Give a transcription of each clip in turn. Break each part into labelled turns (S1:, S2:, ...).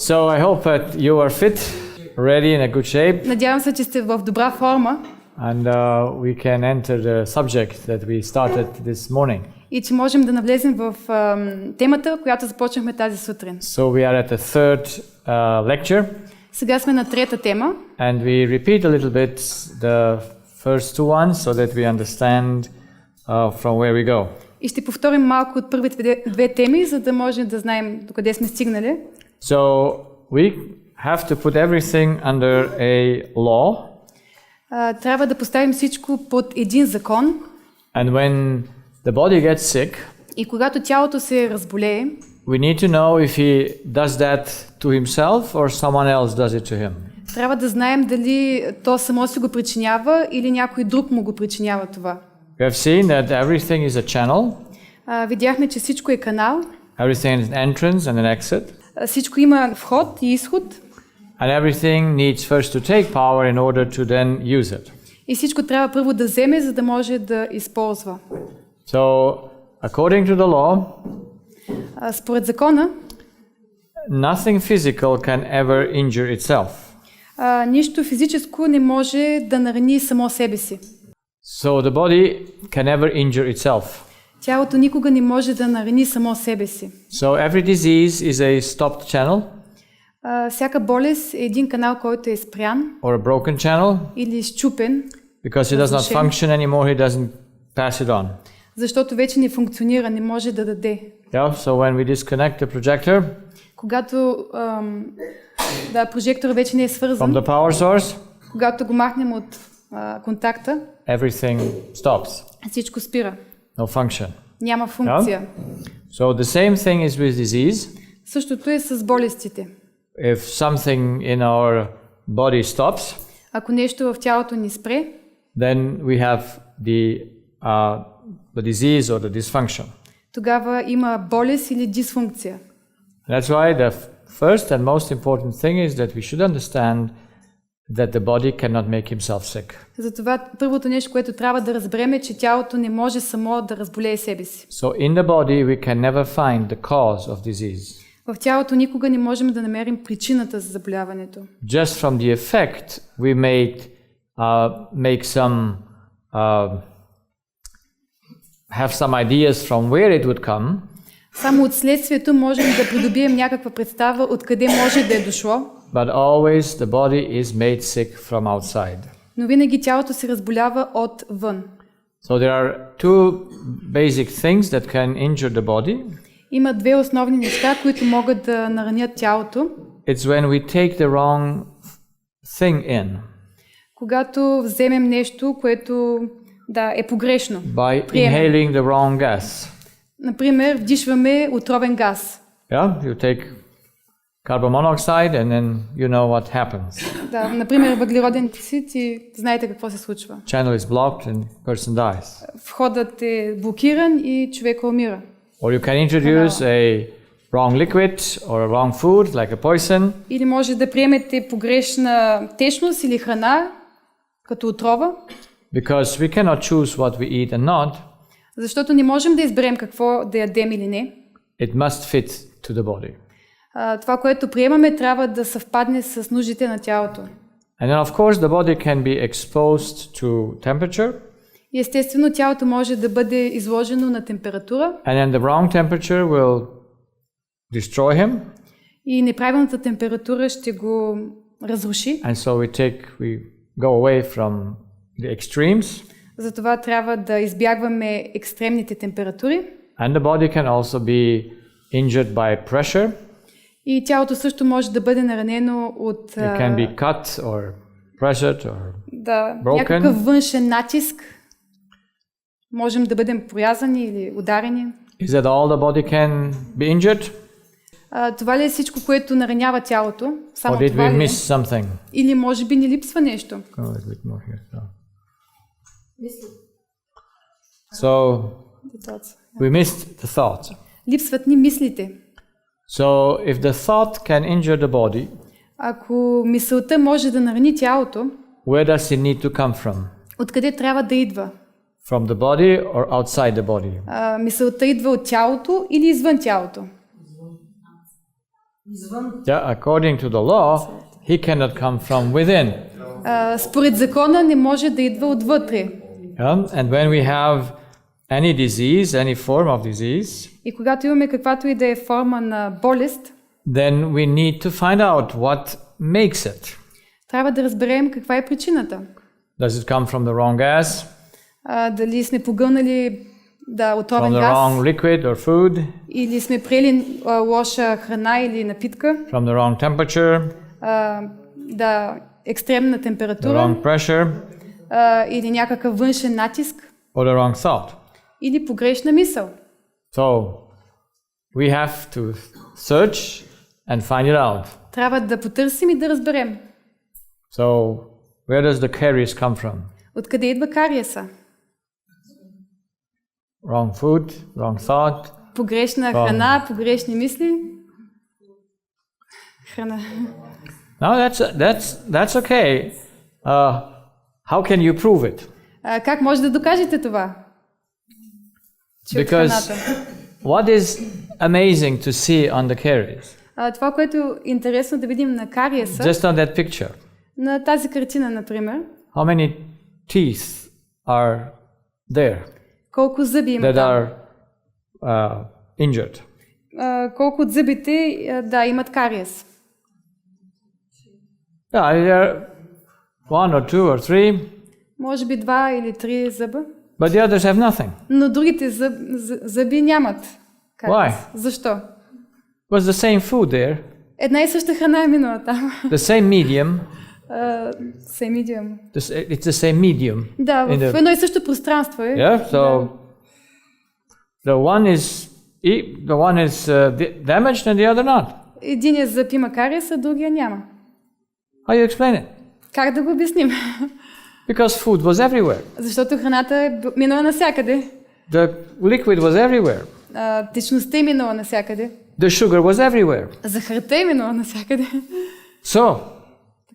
S1: So I hope that you are fit, ready, in a good shape,
S2: Надявам се, че сте в добра форма
S1: and we can enter the subject that we started this morning.
S2: и че можем да навлезем в темата, която започнахме тази сутрин.
S1: So we are at the third lecture,
S2: Сега сме на трета тема
S1: and we repeat a little bit the first two ones so that we understand from where we go.
S2: и ще повторим малко от първите две теми, за да можем да знаем докъде сме стигнали.
S1: So we have to put everything under a law.
S2: Трябва да поставим всичко под един закон.
S1: And when the body gets sick,
S2: И когато тялото се разболее,
S1: we need to know if he does that to himself or someone else does it to him.
S2: трябва да знаем дали то само си го причинява или някой друг му го причинява това.
S1: We have seen that everything is a channel.
S2: Видяхме, че всичко е канал.
S1: Everything is an entrance and an exit.
S2: Всичко има вход и изход.
S1: And everything needs first to take power in order to then use it.
S2: И всичко трябва първо да вземе, за да може да използва.
S1: So, according to the law,
S2: Според закона,
S1: nothing physical can ever injure itself.
S2: Нищо физическо не може да нарани само себе си.
S1: So the body can never injure itself.
S2: Тялото никога не може да нарани само себе си.
S1: So every disease is a stopped channel
S2: Всяка болест е един канал, който е спрян
S1: or a broken channel
S2: или счупен,
S1: because it does not function anymore, he doesn't pass it on.
S2: защото вече не функционира, не може да даде.
S1: Yeah, so when we disconnect the projector
S2: Когато прожектора вече не е
S1: from
S2: свързан,
S1: the power source,
S2: когато го махнем от контакта,
S1: everything stops.
S2: всичко спира.
S1: No function.
S2: Няма функция.
S1: So the same thing is with disease.
S2: Същото е с болестите.
S1: If something in our body stops,
S2: Ако нещо в тялото ни спре,
S1: then we have the disease or the dysfunction.
S2: тогава има болест или дисфункция.
S1: That's why the first and most important thing is that we should understand that the body cannot make himself sick.
S2: Затова първото нещо, което трябва да разберем е, че тялото не може само да разболее себе си.
S1: So in the body we can never find the cause of disease.
S2: В тялото никога не можем да намерим причината за заболяването.
S1: Just from the effect we make some have some ideas from where it would come.
S2: Само от следствието можем да придобием някаква представа откъде може да е дошло.
S1: But always the body is made sick from outside.
S2: Но винаги тялото се разболява отвън.
S1: So there are two basic things that can injure the body.
S2: Има две основни неща, които могат да наранят тялото.
S1: It's when we take the wrong thing in.
S2: Когато вземем нещо, което е погрешно.
S1: By inhaling the wrong gas.
S2: Например, вдишваме отровен газ.
S1: Yeah, you take carbon monoxide and then you know what happens.
S2: Например, въглероден диоксид и знаете какво се случва.
S1: Channel is blocked and person dies.
S2: Входът е блокиран и човек умира.
S1: Or you can introduce a wrong liquid or a wrong food like a poison.
S2: Или може да приемете погрешна течност или храна като отрова.
S1: Because we cannot choose what we eat and not.
S2: Защото не можем да изберем какво да ядем или не.
S1: It must fit to the body.
S2: Това, което приемаме, трябва да съвпадне с нуждите на тялото.
S1: And then of course the body can be exposed to temperature.
S2: И естествено тялото може да бъде изложено на температура.
S1: And then the wrong temperature will destroy him.
S2: И неправилната температура ще го разруши.
S1: And so we go away from the extremes.
S2: Затова трябва да избягваме екстремните температури.
S1: And the body can also be injured by pressure.
S2: И тялото също може да бъде наранено от
S1: It can be cut or pressured or broken.
S2: някакъв външен натиск. Можем да бъдем порязани или ударени.
S1: Is that all the body can be injured?
S2: Това ли е всичко, което наранява тялото? Само
S1: Or did
S2: това
S1: we
S2: ли?
S1: miss something?
S2: Или може би ни липсва нещо?
S1: So we missed the thought.
S2: Липсват ни мислите.
S1: So if the thought can injure the body,
S2: ако мисълта може да нарани тялото,
S1: where does it need to come from?
S2: Откъде трябва да идва?
S1: From the body or outside the body?
S2: Мисълта идва от тялото или извън тялото?
S1: Yeah, according to the law, he cannot come from within.
S2: Според закона не може да идва отвътре.
S1: And when we have any disease, any form of disease,
S2: И когато имаме каквато и да е форма на болест,
S1: then we need to find out what makes it.
S2: трябва да разберем каква е причината.
S1: Does it come from the wrong gas?
S2: Дали сме погълнали отровен
S1: From the
S2: газ,
S1: wrong liquid or food?
S2: или сме приели лоша храна или напитка,
S1: From the wrong temperature?
S2: екстремна
S1: The
S2: температура,
S1: wrong pressure?
S2: или някакъв външен натиск,
S1: Or the wrong thought?
S2: или погрешна мисъл.
S1: So we have to search and find it out.
S2: Трябва да потърсим и да разберем.
S1: So where does the caries come from?
S2: Откъде идва кариеса?
S1: Wrong food, wrong thought.
S2: Погрешна храна, погрешни мисли. Храна.
S1: No, that's okay. How can you prove it?
S2: Как може да докажете това? Че от
S1: Because
S2: храната.
S1: what is amazing to see on the caries?
S2: Това, което е интересно да видим на кариеса,
S1: Just on that picture.
S2: на тази картина, например,
S1: How many teeth are there
S2: колко зъби има
S1: that
S2: там?
S1: are injured?
S2: Колко от зъбите имат кариес?
S1: Yeah, there are 1 or 2 or 3,
S2: Може би 2 или 3 зъба.
S1: but the others have nothing.
S2: Но другите зъби нямат кариес.
S1: Why?
S2: Защо?
S1: Was the same food there,
S2: Една и съща храна е минала там.
S1: the same medium.
S2: Семидиум.
S1: It's the same medium.
S2: Да, в едно и също пространство е.
S1: Yeah, so the one is damaged and the other not.
S2: Единият зъб има кариес, а другия няма.
S1: How you explain it?
S2: Как да го обясним?
S1: Because food was everywhere.
S2: Защото храната е минала навсякъде.
S1: The liquid was everywhere.
S2: Течността е минала навсякъде.
S1: The sugar was everywhere.
S2: Захарта е минала навсякъде.
S1: So,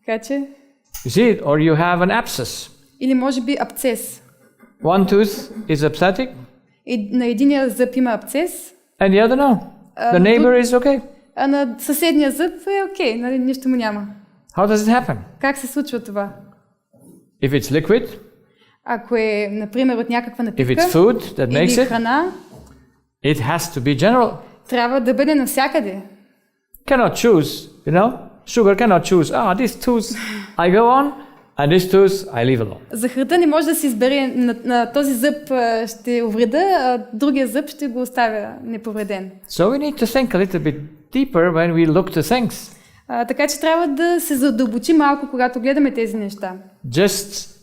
S2: Така че...
S1: you see, or you have an abscess.
S2: Или може би абцес.
S1: One tooth is abscestic
S2: На единия зъб има абцес,
S1: and the other no. The neighbor is okay.
S2: а на съседния зъб е окей, нали, нищо му няма.
S1: How does it happen?
S2: Как се случва това?
S1: If it's liquid,
S2: Ако е, например, от някаква
S1: if
S2: напитка
S1: it's food that makes
S2: или
S1: it,
S2: храна,
S1: it has to be general.
S2: трябва да бъде навсякъде.
S1: Cannot choose, you know? Sugar cannot choose. This tooth I go on, and this tooth I leave alone.
S2: Захарта не може да се избере на този зъб ще увреда, а другия зъб ще го оставя неповреден.
S1: So we need to think a little bit deeper when we look to things.
S2: Така че трябва да се задълбочи малко, когато гледаме тези неща.
S1: Just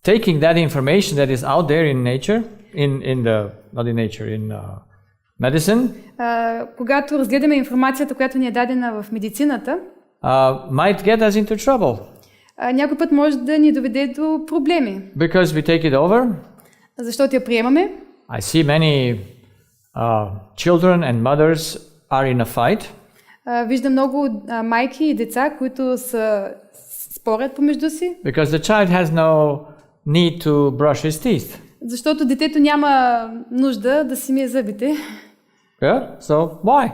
S1: taking that information that is out there in nature, in medicine,
S2: когато разгледаме информацията, която ни е дадена в медицината,
S1: might get us into trouble.
S2: Някой път може да ни доведе до проблеми.
S1: Because we take it over.
S2: Защото я приемаме.
S1: I see many children and mothers are in a fight.
S2: Виждам много майки и деца, които спорят помежду си.
S1: Because the child has no need to brush his teeth.
S2: Защото детето няма нужда да си мие зъбите.
S1: Yeah? So why?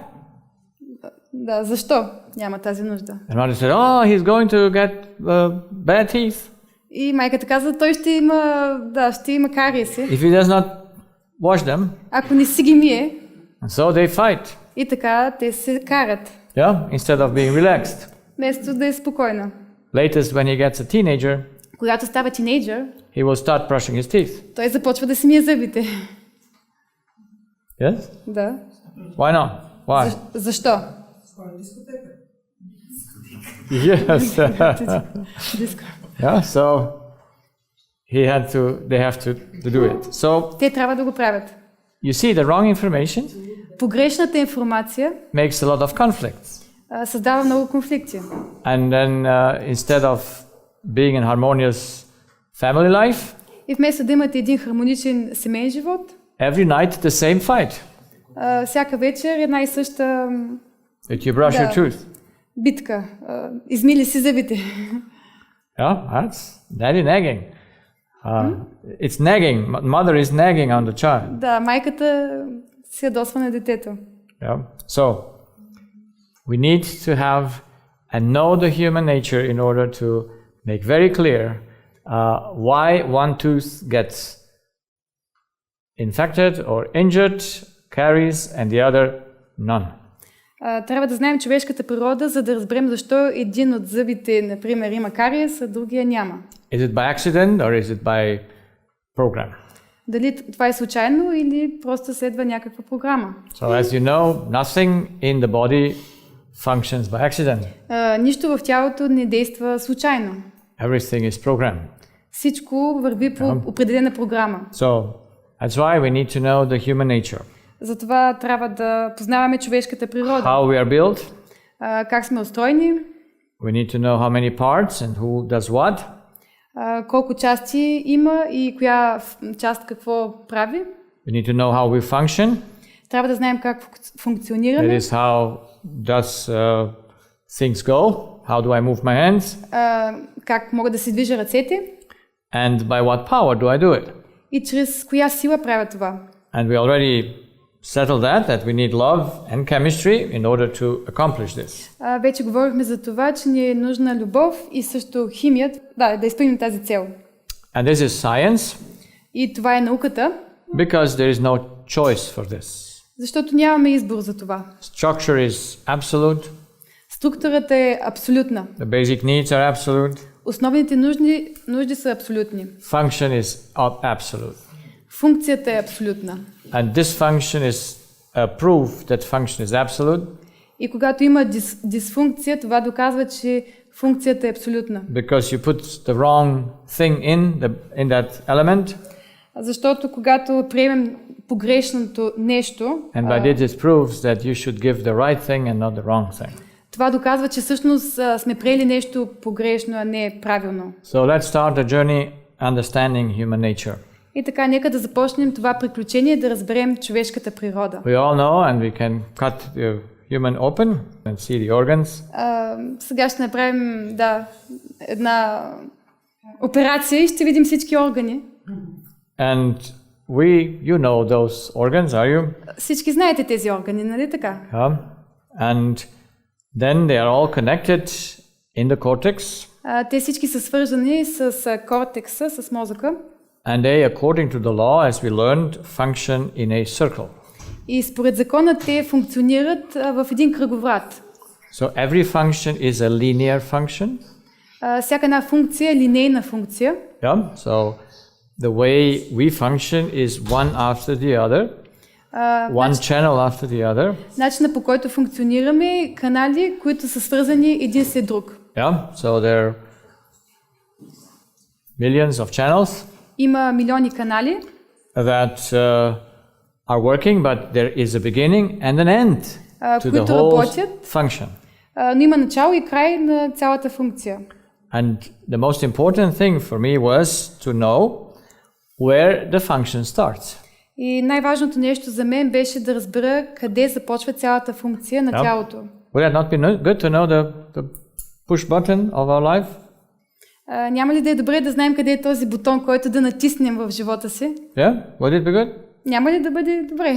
S2: Да, защо няма тази нужда?
S1: And mother said, he's going to get bad teeth.
S2: И майката каза, той ще има кариеси.
S1: If he does not wash them.
S2: Ако не си ги мие.
S1: And so they fight.
S2: И така те се карат.
S1: Yeah, instead of being relaxed.
S2: Вместо да е спокойно.
S1: Latest, when he gets a teenager,
S2: когато става тинейджър,
S1: he will start brushing his teeth.
S2: Той започва да си мие зъбите.
S1: Yes?
S2: Да.
S1: Why not? Why?
S2: Защо?
S1: Yes. Yeah, so they have to do it. So
S2: те трябва да го правят.
S1: You see, the wrong information
S2: погрешната информация
S1: makes a lot of conflicts.
S2: Създава много конфликти.
S1: And then instead of being in harmonious family life,
S2: и вместо да имате един хармоничен семейен живот,
S1: every night the same fight.
S2: Всяка вечер една и съща
S1: That you brush your tooth.
S2: Битка. Измили си зъбите.
S1: Yeah, that is nagging. It's nagging. Mother is nagging on the child.
S2: Да, майката се ядосва на детето.
S1: Yeah. So we need to have and know the human nature in order to make very clear why one tooth gets infected or injured, carries, and the other none.
S2: Трябва да знаем човешката природа, за да разберем защо един от зъбите, например, има кариес, а другия няма.
S1: Is it by accident or is it by program?
S2: Дали това е случайно или просто следва някаква програма?
S1: So as you know, nothing in the body functions by accident.
S2: Нищо в тялото не действа случайно.
S1: Everything is programmed.
S2: Всичко върви по определена програма.
S1: So that's why we need to know the human nature.
S2: Затова трябва да познаваме човешката природа.
S1: How we are built.
S2: Как сме устроени.
S1: We need to know how many parts and who does what.
S2: Колко части има и коя част какво прави.
S1: We need to know how we function.
S2: Трябва да знаем как функционираме.
S1: That is how does things go. How do I move my hands?
S2: Как могат да се движат ръцете.
S1: And by what power do I do it?
S2: И чрез коя сила правя това.
S1: And we already settled that we need love and chemistry in order to accomplish this.
S2: Вече говорихме за това, че ни е нужна любов и също химия, да изпълним тази цел.
S1: And this is science.
S2: И това е науката.
S1: Because there is no choice for this.
S2: Защото нямаме избор за това.
S1: Structure is absolute.
S2: Структурата е абсолютна.
S1: The basic needs are absolute.
S2: Основните нужди са абсолютни.
S1: Function is absolute.
S2: Функцията е абсолютна.
S1: And dysfunction is a proof that function is absolute.
S2: И когато има дисфункция, това доказва, че функцията е абсолютна.
S1: Because you put the wrong thing in that element.
S2: Защото когато приемем погрешното нещо,
S1: and by this proves that you should give the right thing and not the wrong thing.
S2: Това доказва, че всъщност сме приели нещо погрешно, а не правилно.
S1: So let's start the journey understanding human nature.
S2: И така, нека да започнем това приключение да разберем човешката природа.
S1: We all know and we can cut the human open and see the organs.
S2: Сега ще направим една операция и ще видим всички органи.
S1: And you know those organs, are you?
S2: Всички знаете тези органи, нали така?
S1: And then they are all connected in the cortex.
S2: Те всички са свързани с кортекса, с мозъка.
S1: And they, according to the law, as we learned, function in a circle.
S2: И според закона те функционират в един кръговрат.
S1: So every function is a linear function.
S2: Всяка една функция е линейна функция.
S1: Yeah. So the way we function is one after the other. One channel after the other.
S2: Начинът, по който функционираме, канали, които са свързани един след друг.
S1: Yeah. So there are millions of channels.
S2: Има милиони канали.
S1: That are working, but there is a beginning and an end to the whole function.
S2: Но има начало и край на цялата функция.
S1: And the most important thing for me was to know where the function starts.
S2: И най-важното нещо за мен беше да разбера къде започва цялата функция на тялото.
S1: Would it not be good to know the push button of our life?
S2: Няма ли да е добре да знаем къде е този бутон, който да натиснем в живота си?
S1: Yeah, would it be good?
S2: Няма ли да бъде добре?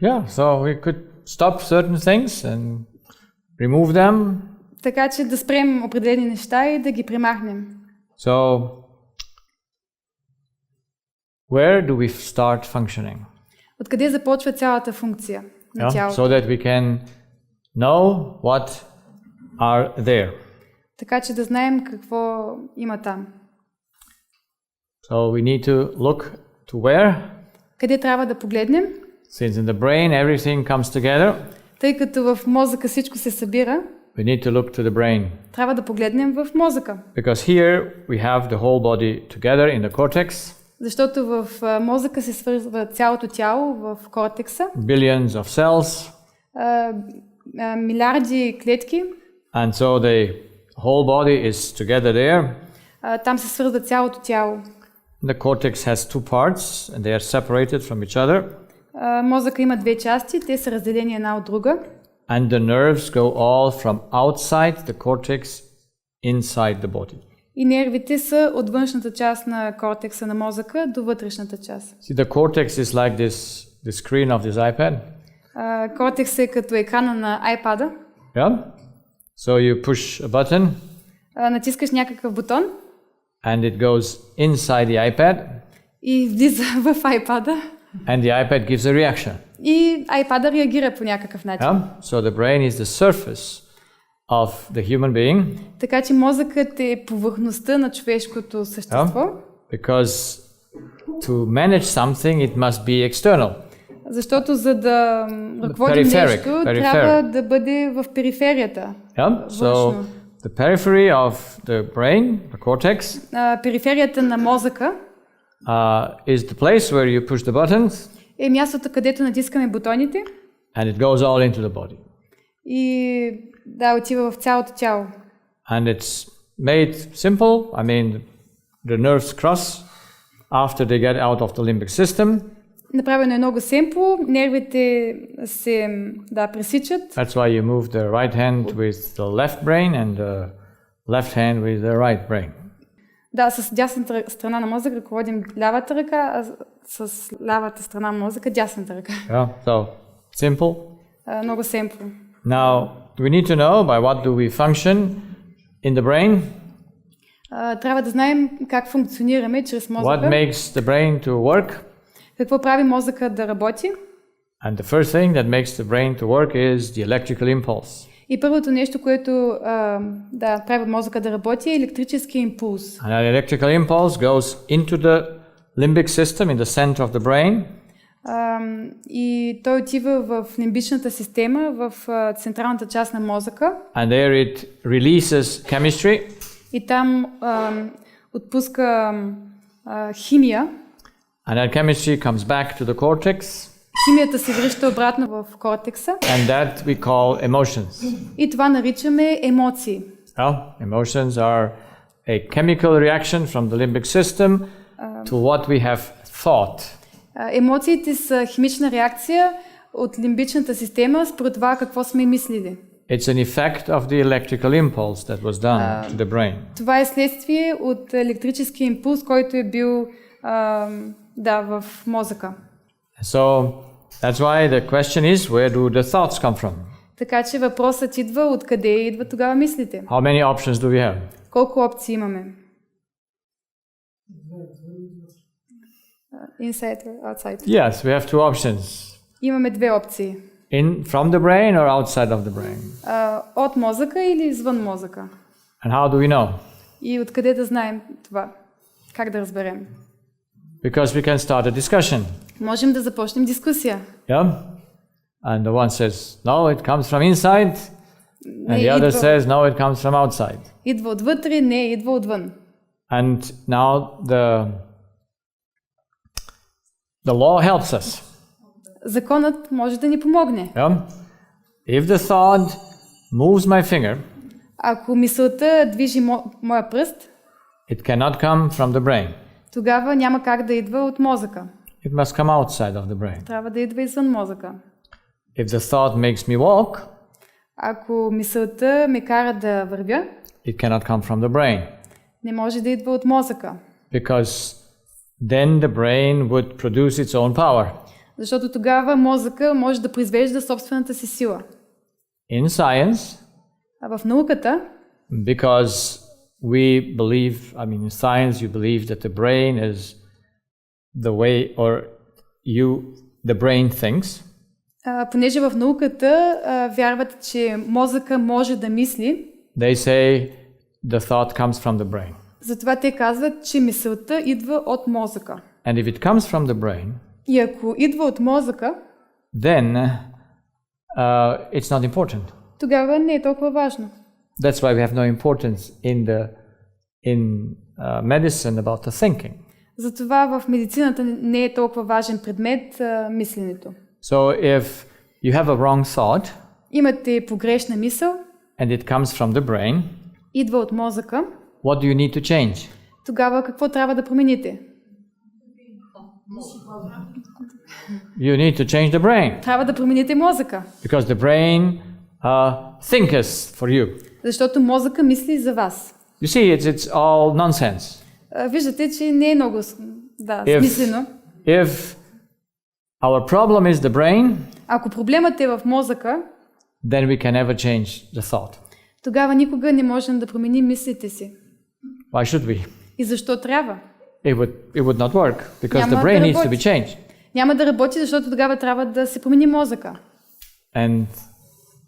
S1: Yeah, so we could stop certain things and remove them.
S2: Така че да спрем определени неща и да ги премахнем.
S1: So where do we start functioning?
S2: Откъде започва цялата функция на тялото?
S1: So that we can know what are there.
S2: Така че да знаем какво има там.
S1: So we need to look to where?
S2: Къде трябва да погледнем?
S1: Since in the brain everything comes together.
S2: Тъй като в мозъка всичко се събира.
S1: We need to look to the brain.
S2: Трябва да погледнем в мозъка.
S1: Because here we have the whole body together in the cortex.
S2: Защото в мозъка се свързва цялото тяло в кортекса.
S1: Billions of cells.
S2: Милиарди клетки.
S1: And so the whole body is together there.
S2: Там се свързва цялото тяло.
S1: The cortex has two parts and they are separated from each other.
S2: Мозъка има две части, те са разделени една от друга.
S1: And the nerves go all from outside the cortex inside the body.
S2: И нервите са от външната част на кортекса на мозъка до вътрешната част.
S1: See, the cortex is like the screen of this iPad.
S2: Кортекс е като екрана на iPad-а.
S1: Yeah? So you push a button
S2: Натискаш някакъв бутон
S1: and it goes inside the iPad
S2: и влиза в iPad-а
S1: and the iPad gives a reaction.
S2: и iPad-а реагира по някакъв начин.
S1: Yeah? So the brain is the surface of the human being.
S2: Така че мозъкът е повърхността на човешкото същество.
S1: Yeah? Because to manage something, it must be external.
S2: Защото за да ръководим нещо, трябва да бъде в периферията.
S1: Yeah? So the periphery of the brain, the cortex,
S2: периферията на мозъка
S1: is the place where you push the buttons.
S2: Е мястото, където натискаме бутоните.
S1: And it goes all into the body.
S2: И да, отива в цялото тяло.
S1: And it's made simple. I mean, the nerves cross after they get out of the limbic system.
S2: Направено е много семпло, нервите се пресичат.
S1: That's why you move the right hand with the left brain and the left hand with the right brain.
S2: Да, с дясната страна на мозъка ръководим лявата ръка, а с лявата страна на мозъка дясната ръка.
S1: Yeah, so simple.
S2: Много семпло.
S1: Now, we need to know by what do we function in the brain.
S2: Трябва да знаем как функционираме чрез мозъка.
S1: What makes the brain to work?
S2: Какво прави мозъка да работи?
S1: And the first thing that makes the brain to work is the electrical impulse.
S2: И първото нещо, което прави мозъка да работи, е електрически импулс.
S1: And that electrical impulse goes into the limbic system in the center of the brain.
S2: И той отива в лимбичната система, в централната част на мозъка.
S1: And there it releases chemistry.
S2: И там отпуска химия.
S1: And that chemistry comes back to the cortex.
S2: Химията се връща обратно в кортекса.
S1: And that we call emotions.
S2: И това наричаме емоции.
S1: Well, emotions are a chemical reaction from the limbic system to what we have thought.
S2: Емоциите са химична реакция от лимбичната система според това какво сме мислили.
S1: It's an effect of the electrical impulse that was done to the brain.
S2: Това е следствие от електрическия импулс, който е бил в мозъка.
S1: So that's why the question is, where do the thoughts come from?
S2: Така че въпросът идва откъде идват тогава мислите.
S1: How many options do we have?
S2: Колко опции имаме? Inside or outside?
S1: Yes, we have two options.
S2: Имаме две опции.
S1: From the brain or outside of the brain?
S2: От мозъка или извън мозъка?
S1: And how do we know?
S2: И откъде да знаем това? Как да разберем?
S1: Because we can start a discussion.
S2: Можем да започнем дискусия.
S1: Yeah? And the one says, no, it comes from inside. And the other says, no, it comes from outside.
S2: Идва отвътре, не, идва отвън.
S1: And now the law helps us.
S2: Законът може да ни помогне.
S1: Yeah? If the thought moves my finger,
S2: ако мисълта движи моя пръст,
S1: it cannot come from the brain.
S2: Тогава няма как да идва от мозъка.
S1: It must come outside of the brain.
S2: Трябва да идва извън мозъка.
S1: If the thought makes me walk,
S2: ако мисълта ме кара да вървя,
S1: it cannot come from the brain.
S2: Не може да идва от мозъка.
S1: Because then the brain would produce its own power.
S2: Защото тогава мозъка може да произвежда собствената си сила.
S1: In science,
S2: в науката,
S1: because we believe, in science you believe that the brain is the way, or the brain thinks.
S2: Понеже в науката вярват, че мозъка може да мисли.
S1: They say the thought comes from the brain.
S2: Затова те казват, че мисълта идва от мозъка.
S1: And if it comes from the brain,
S2: и ако идва от мозъка,
S1: then it's not important.
S2: Тогава не е толкова важно.
S1: That's why we have no importance in medicine about the thinking.
S2: Затова в медицината не е толкова важен предмет мисленето.
S1: So if you have a wrong thought,
S2: имате погрешна мисъл,
S1: and it comes from the brain,
S2: идва от мозъка,
S1: what do you need to change?
S2: Тогава какво трябва да промените?
S1: You need to change the brain.
S2: Трябва да промените мозъка.
S1: Because the brain thinks for you.
S2: Защото мозъка мисли за вас.
S1: You see, it's all nonsense.
S2: Виждате, че не е много смислено.
S1: If our problem is the brain,
S2: ако проблемът е в мозъка,
S1: then we can never change the thought.
S2: Тогава никога не можем да променим мислите си.
S1: Why should we?
S2: И защо трябва?
S1: It would not work because the
S2: Няма
S1: brain
S2: да
S1: needs to be
S2: работи.
S1: changed.
S2: Няма да работи, защото тогава трябва да се промени мозъка.
S1: And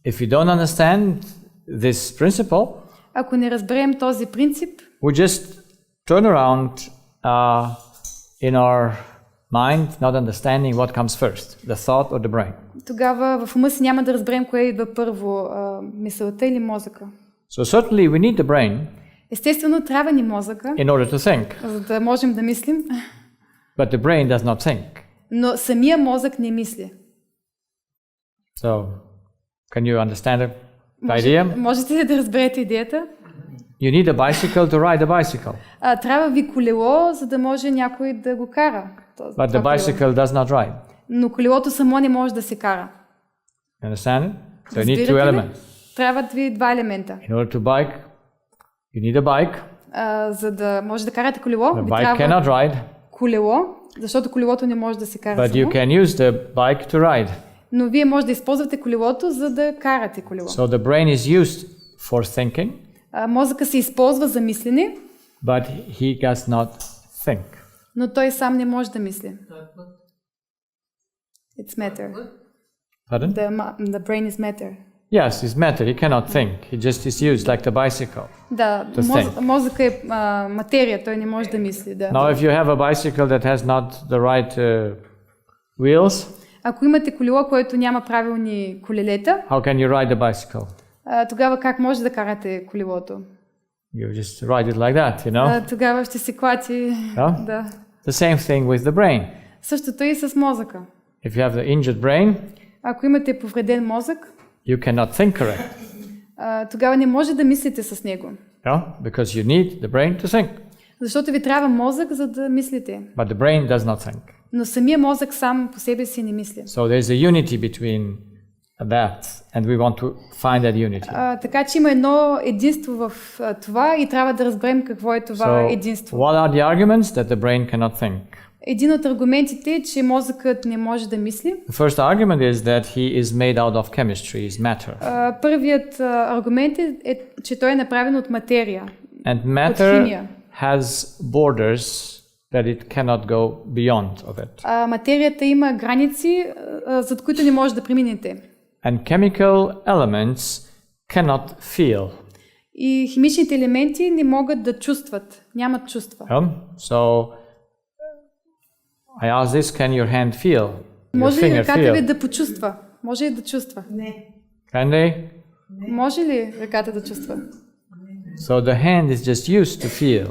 S1: if you don't understand this principle,
S2: Ако не разберем този принцип,
S1: we just turn around in our mind, not understanding what comes first, the thought or the brain.
S2: тогава в ума си няма да разберем кое идва първо, мисълта или мозъка.
S1: So certainly we need the brain
S2: Естествено, трябва ни мозъка,
S1: in order to think,
S2: за да можем да мислим,
S1: but the brain does not think.
S2: но самия мозък не мисли.
S1: So, can you understand the idea?
S2: Можете ли да разберете идеята?
S1: You need a bicycle to ride a bicycle,
S2: Трябва ви колело, за да може някой да го кара.
S1: but the bicycle does not ride.
S2: Но колелото само не може да се кара.
S1: You understand it? So you need
S2: Разбирате
S1: two
S2: ли?
S1: elements.
S2: Трябват ви два елемента.
S1: In order to bike, you need a bike.
S2: За да може да карате колело,
S1: The
S2: ви
S1: bike
S2: трябва
S1: cannot ride,
S2: колело, защото колелото не може да се кара
S1: but you
S2: само.
S1: can use the bike to ride.
S2: Но вие може да използвате колелото, за да карате колело.
S1: So the brain is used for thinking,
S2: Мозъка се използва за мислене,
S1: but he does not think.
S2: но той сам не може да мисли. It's matter.
S1: Pardon?
S2: The brain is matter.
S1: Yes, it's matter. He cannot think. He just is used like the bicycle.
S2: Да,
S1: To think.
S2: мозъка е материя, той не може да мисли. Да.
S1: Now, if you have a bicycle that has not the right wheels,
S2: Ако имате колело, което няма правилни колелета,
S1: how can you ride the bicycle?
S2: тогава как може да карате колелото?
S1: You just ride it like that, you know?
S2: Тогава ще се клати.
S1: Yeah?
S2: Да.
S1: The same thing with the brain.
S2: Същото и с мозъка.
S1: If you have the injured brain,
S2: Ако имате повреден мозък,
S1: you cannot think correct.
S2: тогава не може да мислите с него.
S1: Yeah? Because you need the brain to think.
S2: Защото ви трябва мозък, за да мислите.
S1: But the brain does not think.
S2: Но самия мозък сам по себе си не мисли.
S1: So there's a unity between that, and we want to find that unity.
S2: Така че има едно единство в това и трябва да разберем какво е това
S1: So,
S2: единство.
S1: what are the arguments that the brain cannot think?
S2: Един от аргументите е, че мозъкът не може да мисли.
S1: The first argument is that he is made out of chemistry, is matter.
S2: Първият аргумент е, че той е направен от материя.
S1: And
S2: От
S1: matter
S2: химия.
S1: has borders that it cannot go beyond of it.
S2: Материята има граници, зад които не може да преминете.
S1: And chemical elements cannot feel.
S2: И химичните елементи не могат да чувстват, нямат чувства.
S1: So I ask this, can your hand feel? Your
S2: Може ли
S1: finger
S2: ръката ви
S1: feel?
S2: да почувства? Може ли да чувства?
S3: Не.
S1: Can they?
S2: Може ли ръката да чувства?
S1: So the hand is just used to feel,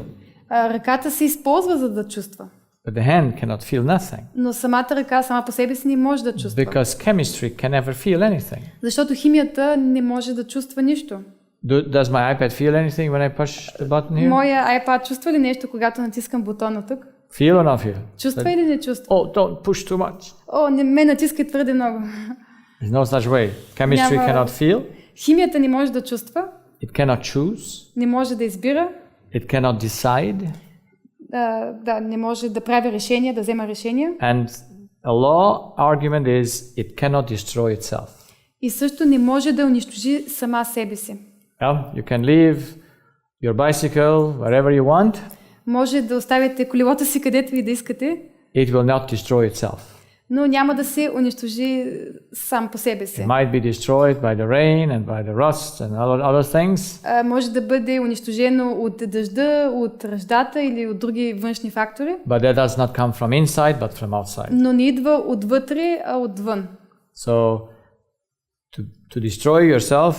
S2: Ръката се използва за да чувства.
S1: but the hand cannot feel nothing.
S2: Но самата ръка сама по себе си не може да чувства.
S1: Because chemistry can never feel anything.
S2: Защото химията не може да чувства нищо.
S1: Does my iPad feel anything when I push the button here?
S2: Моя iPad чувства ли нещо, когато натискам бутона тук?
S1: Feel or not feel?
S2: Чувства или не чувства?
S1: Oh, don't push too much.
S2: Не ме натискай твърде много.
S1: There's no such way. Chemistry
S2: Няма-
S1: cannot feel.
S2: Химията не може да чувства,
S1: It cannot choose.
S2: не може да избира,
S1: It cannot decide.
S2: не може да прави решения, да взема решения.
S1: And a law argument is it cannot destroy itself.
S2: И също не може да унищожи сама себе си.
S1: Yeah? You can leave your bicycle wherever you want.
S2: Може да оставите колелото си където и да искате,
S1: It will not destroy itself.
S2: но няма да се унищожи сам по себе си.
S1: It might be destroyed by the rain and by the rust and other things.
S2: Може да бъде унищожено от дъжда, от ръждата или от други външни фактори,
S1: But that does not come from inside, but from outside.
S2: но не идва отвътре, а отвън.
S1: So to destroy yourself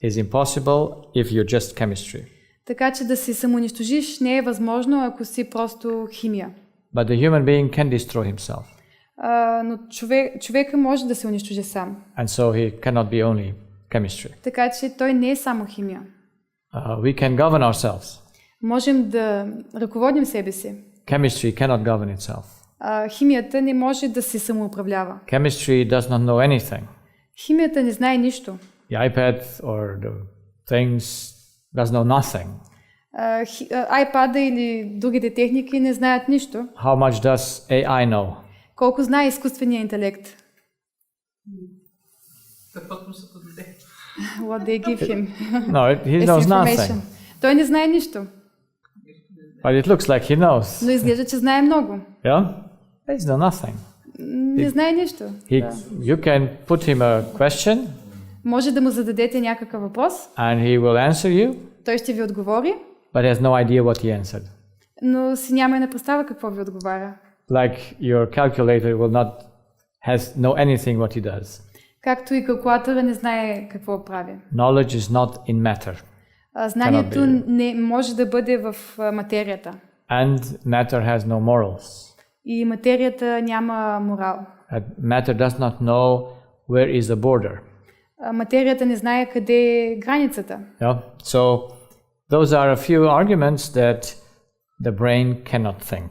S1: is impossible if you're just chemistry.
S2: Така че да се самоунищожиш не е възможно, ако си просто химия.
S1: But the human being can destroy himself.
S2: Но човека може да се унищожи сам.
S1: And so he cannot be only chemistry.
S2: Така че той не е само химия.
S1: We can govern ourselves.
S2: Можем да ръководим себе си.
S1: Chemistry cannot govern itself.
S2: Химията не може да се самоуправлява.
S1: Chemistry does not know anything.
S2: Химията не знае нищо.
S1: The iPad or the things does know nothing.
S2: iPad или другите техники не знаят нищо.
S1: How much does AI know?
S2: Колко знае изкуственият интелект?
S3: Каквото му се подаде.
S2: What they give him.
S1: No, he
S2: As
S1: knows
S2: information.
S1: nothing.
S2: Той не знае нищо,
S1: But it looks like he knows.
S2: но изглежда, че знае много.
S1: Yeah? He's done nothing.
S2: Не знае нищо.
S1: You can put him a question
S2: Може да му зададете някакъв въпрос,
S1: and he will answer you,
S2: той ще ви отговори,
S1: but has no idea what he answered.
S2: но си няма и на представа какво ви отговаря.
S1: Like your calculator has know anything what he does.
S2: Както и калкулатора не знае какво прави.
S1: Knowledge is not in matter.
S2: Знанието не може да бъде в материята.
S1: And matter has no morals.
S2: И материята няма морал.
S1: Matter does not know where is the border.
S2: Материята не знае къде е границата.
S1: Yeah? So those are a few arguments that the brain cannot think.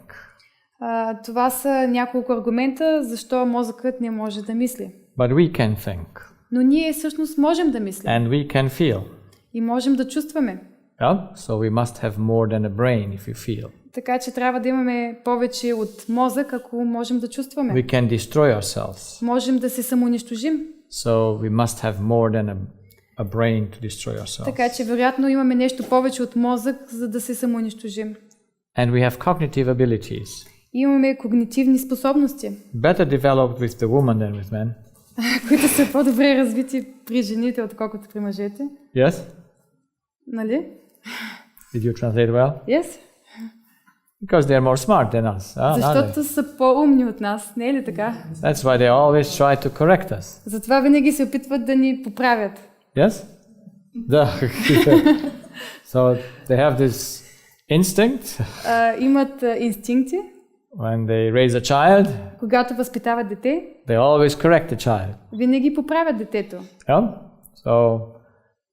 S2: Това са няколко аргумента, защо мозъкът не може да мисли.
S1: But we can think.
S2: Но ние всъщност можем да мислим.
S1: And we can feel.
S2: И можем да чувстваме.
S1: Yeah? So we must have more than a brain if you feel.
S2: Така че трябва да имаме повече от мозък, ако можем да чувстваме.
S1: We can destroy ourselves.
S2: Можем да се самоунищожим.
S1: So we must have more than a brain to destroy ourselves.
S2: Така че вероятно имаме нещо повече от мозък, за да се самоунищожим.
S1: And we have cognitive abilities.
S2: Имаме когнитивни способности,
S1: Better developed with the woman than with men.
S2: които са по-добре развити при жените, отколкото при мъжете.
S1: Yes?
S2: Нали?
S1: Did you translate well?
S2: Yes?
S1: Because they are more smart than us.
S2: Защото са по-умни от нас, не е ли така?
S1: That's why they always try to correct us.
S2: Затова винаги се опитват да ни поправят.
S1: Yes? So they have this instinct
S2: Имат инстинкти.
S1: when they raise a child,
S2: Когато възпитават дете,
S1: they always correct the child.
S2: винаги поправят детето.
S1: Yeah? So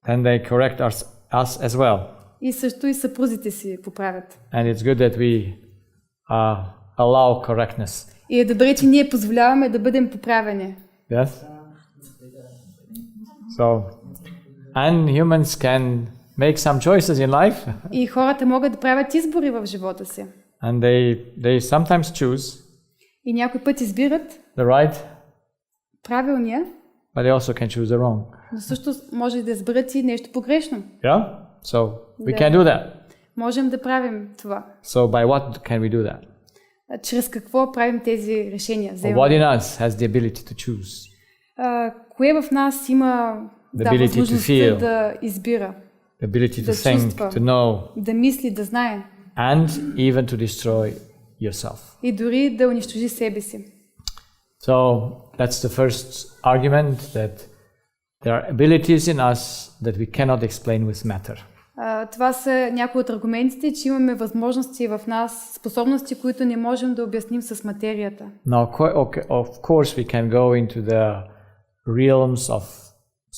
S1: then they correct us as well.
S2: И също и съпрузите си поправят.
S1: And it's good that we allow correctness.
S2: И е добре, че ние позволяваме да бъдем поправени.
S1: Yes? So, and humans can make some choices in life.
S2: И хората могат да правят избори в живота си.
S1: And they sometimes choose
S2: И някой път избират
S1: the right,
S2: правилния,
S1: but they also can choose the wrong.
S2: но също може да изберат и нещо погрешно.
S1: Yeah? So we
S2: Yeah.
S1: can do that.
S2: Можем да правим това.
S1: So by what can we do that?
S2: Чрез какво правим тези решения?
S1: Or what in us has the ability to choose?
S2: Кое в нас има възможността да избира,
S1: The ability to
S2: да
S1: think,
S2: чувства,
S1: to know,
S2: да мисли, да знае
S1: and even to destroy yourself.
S2: и дори да унищожи себе си.
S1: So that's the first argument, that there are abilities in us that we cannot explain with matter.
S2: Това са някои от аргументите, че имаме възможности в нас, способности, които не можем да обясним с материята.
S1: Now, of course, we can go into the realms of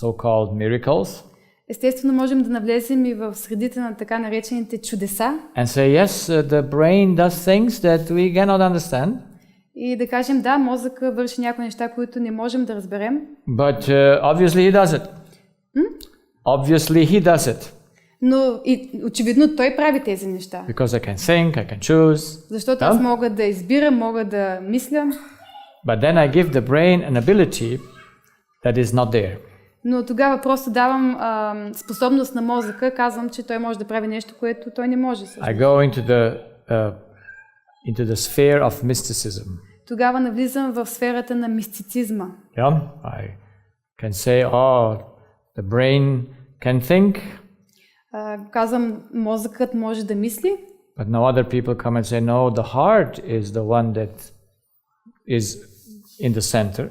S1: so-called miracles
S2: Естествено, можем да навлезем и в средите на така наречените чудеса
S1: and say, yes, the brain does things that we cannot understand,
S2: и да кажем, да, мозъка върши някои неща, които не можем да разберем,
S1: but obviously he does it. Obviously he does it.
S2: но и очевидно той прави тези неща.
S1: Because I can think, I can choose.
S2: Защото аз мога да избирам, мога да мисля,
S1: But then I give the brain an ability that is not there.
S2: но тогава просто давам способност на мозъка, казвам, че той може да прави нещо, което той не може.
S1: I go into the sphere of mysticism.
S2: Тогава навлизам в сферата на мистицизма.
S1: Yeah? I can say, the brain can think,
S2: Казвам, мозъкът може да мисли,
S1: but no other people come and say, no, the heart is the one that is in the center.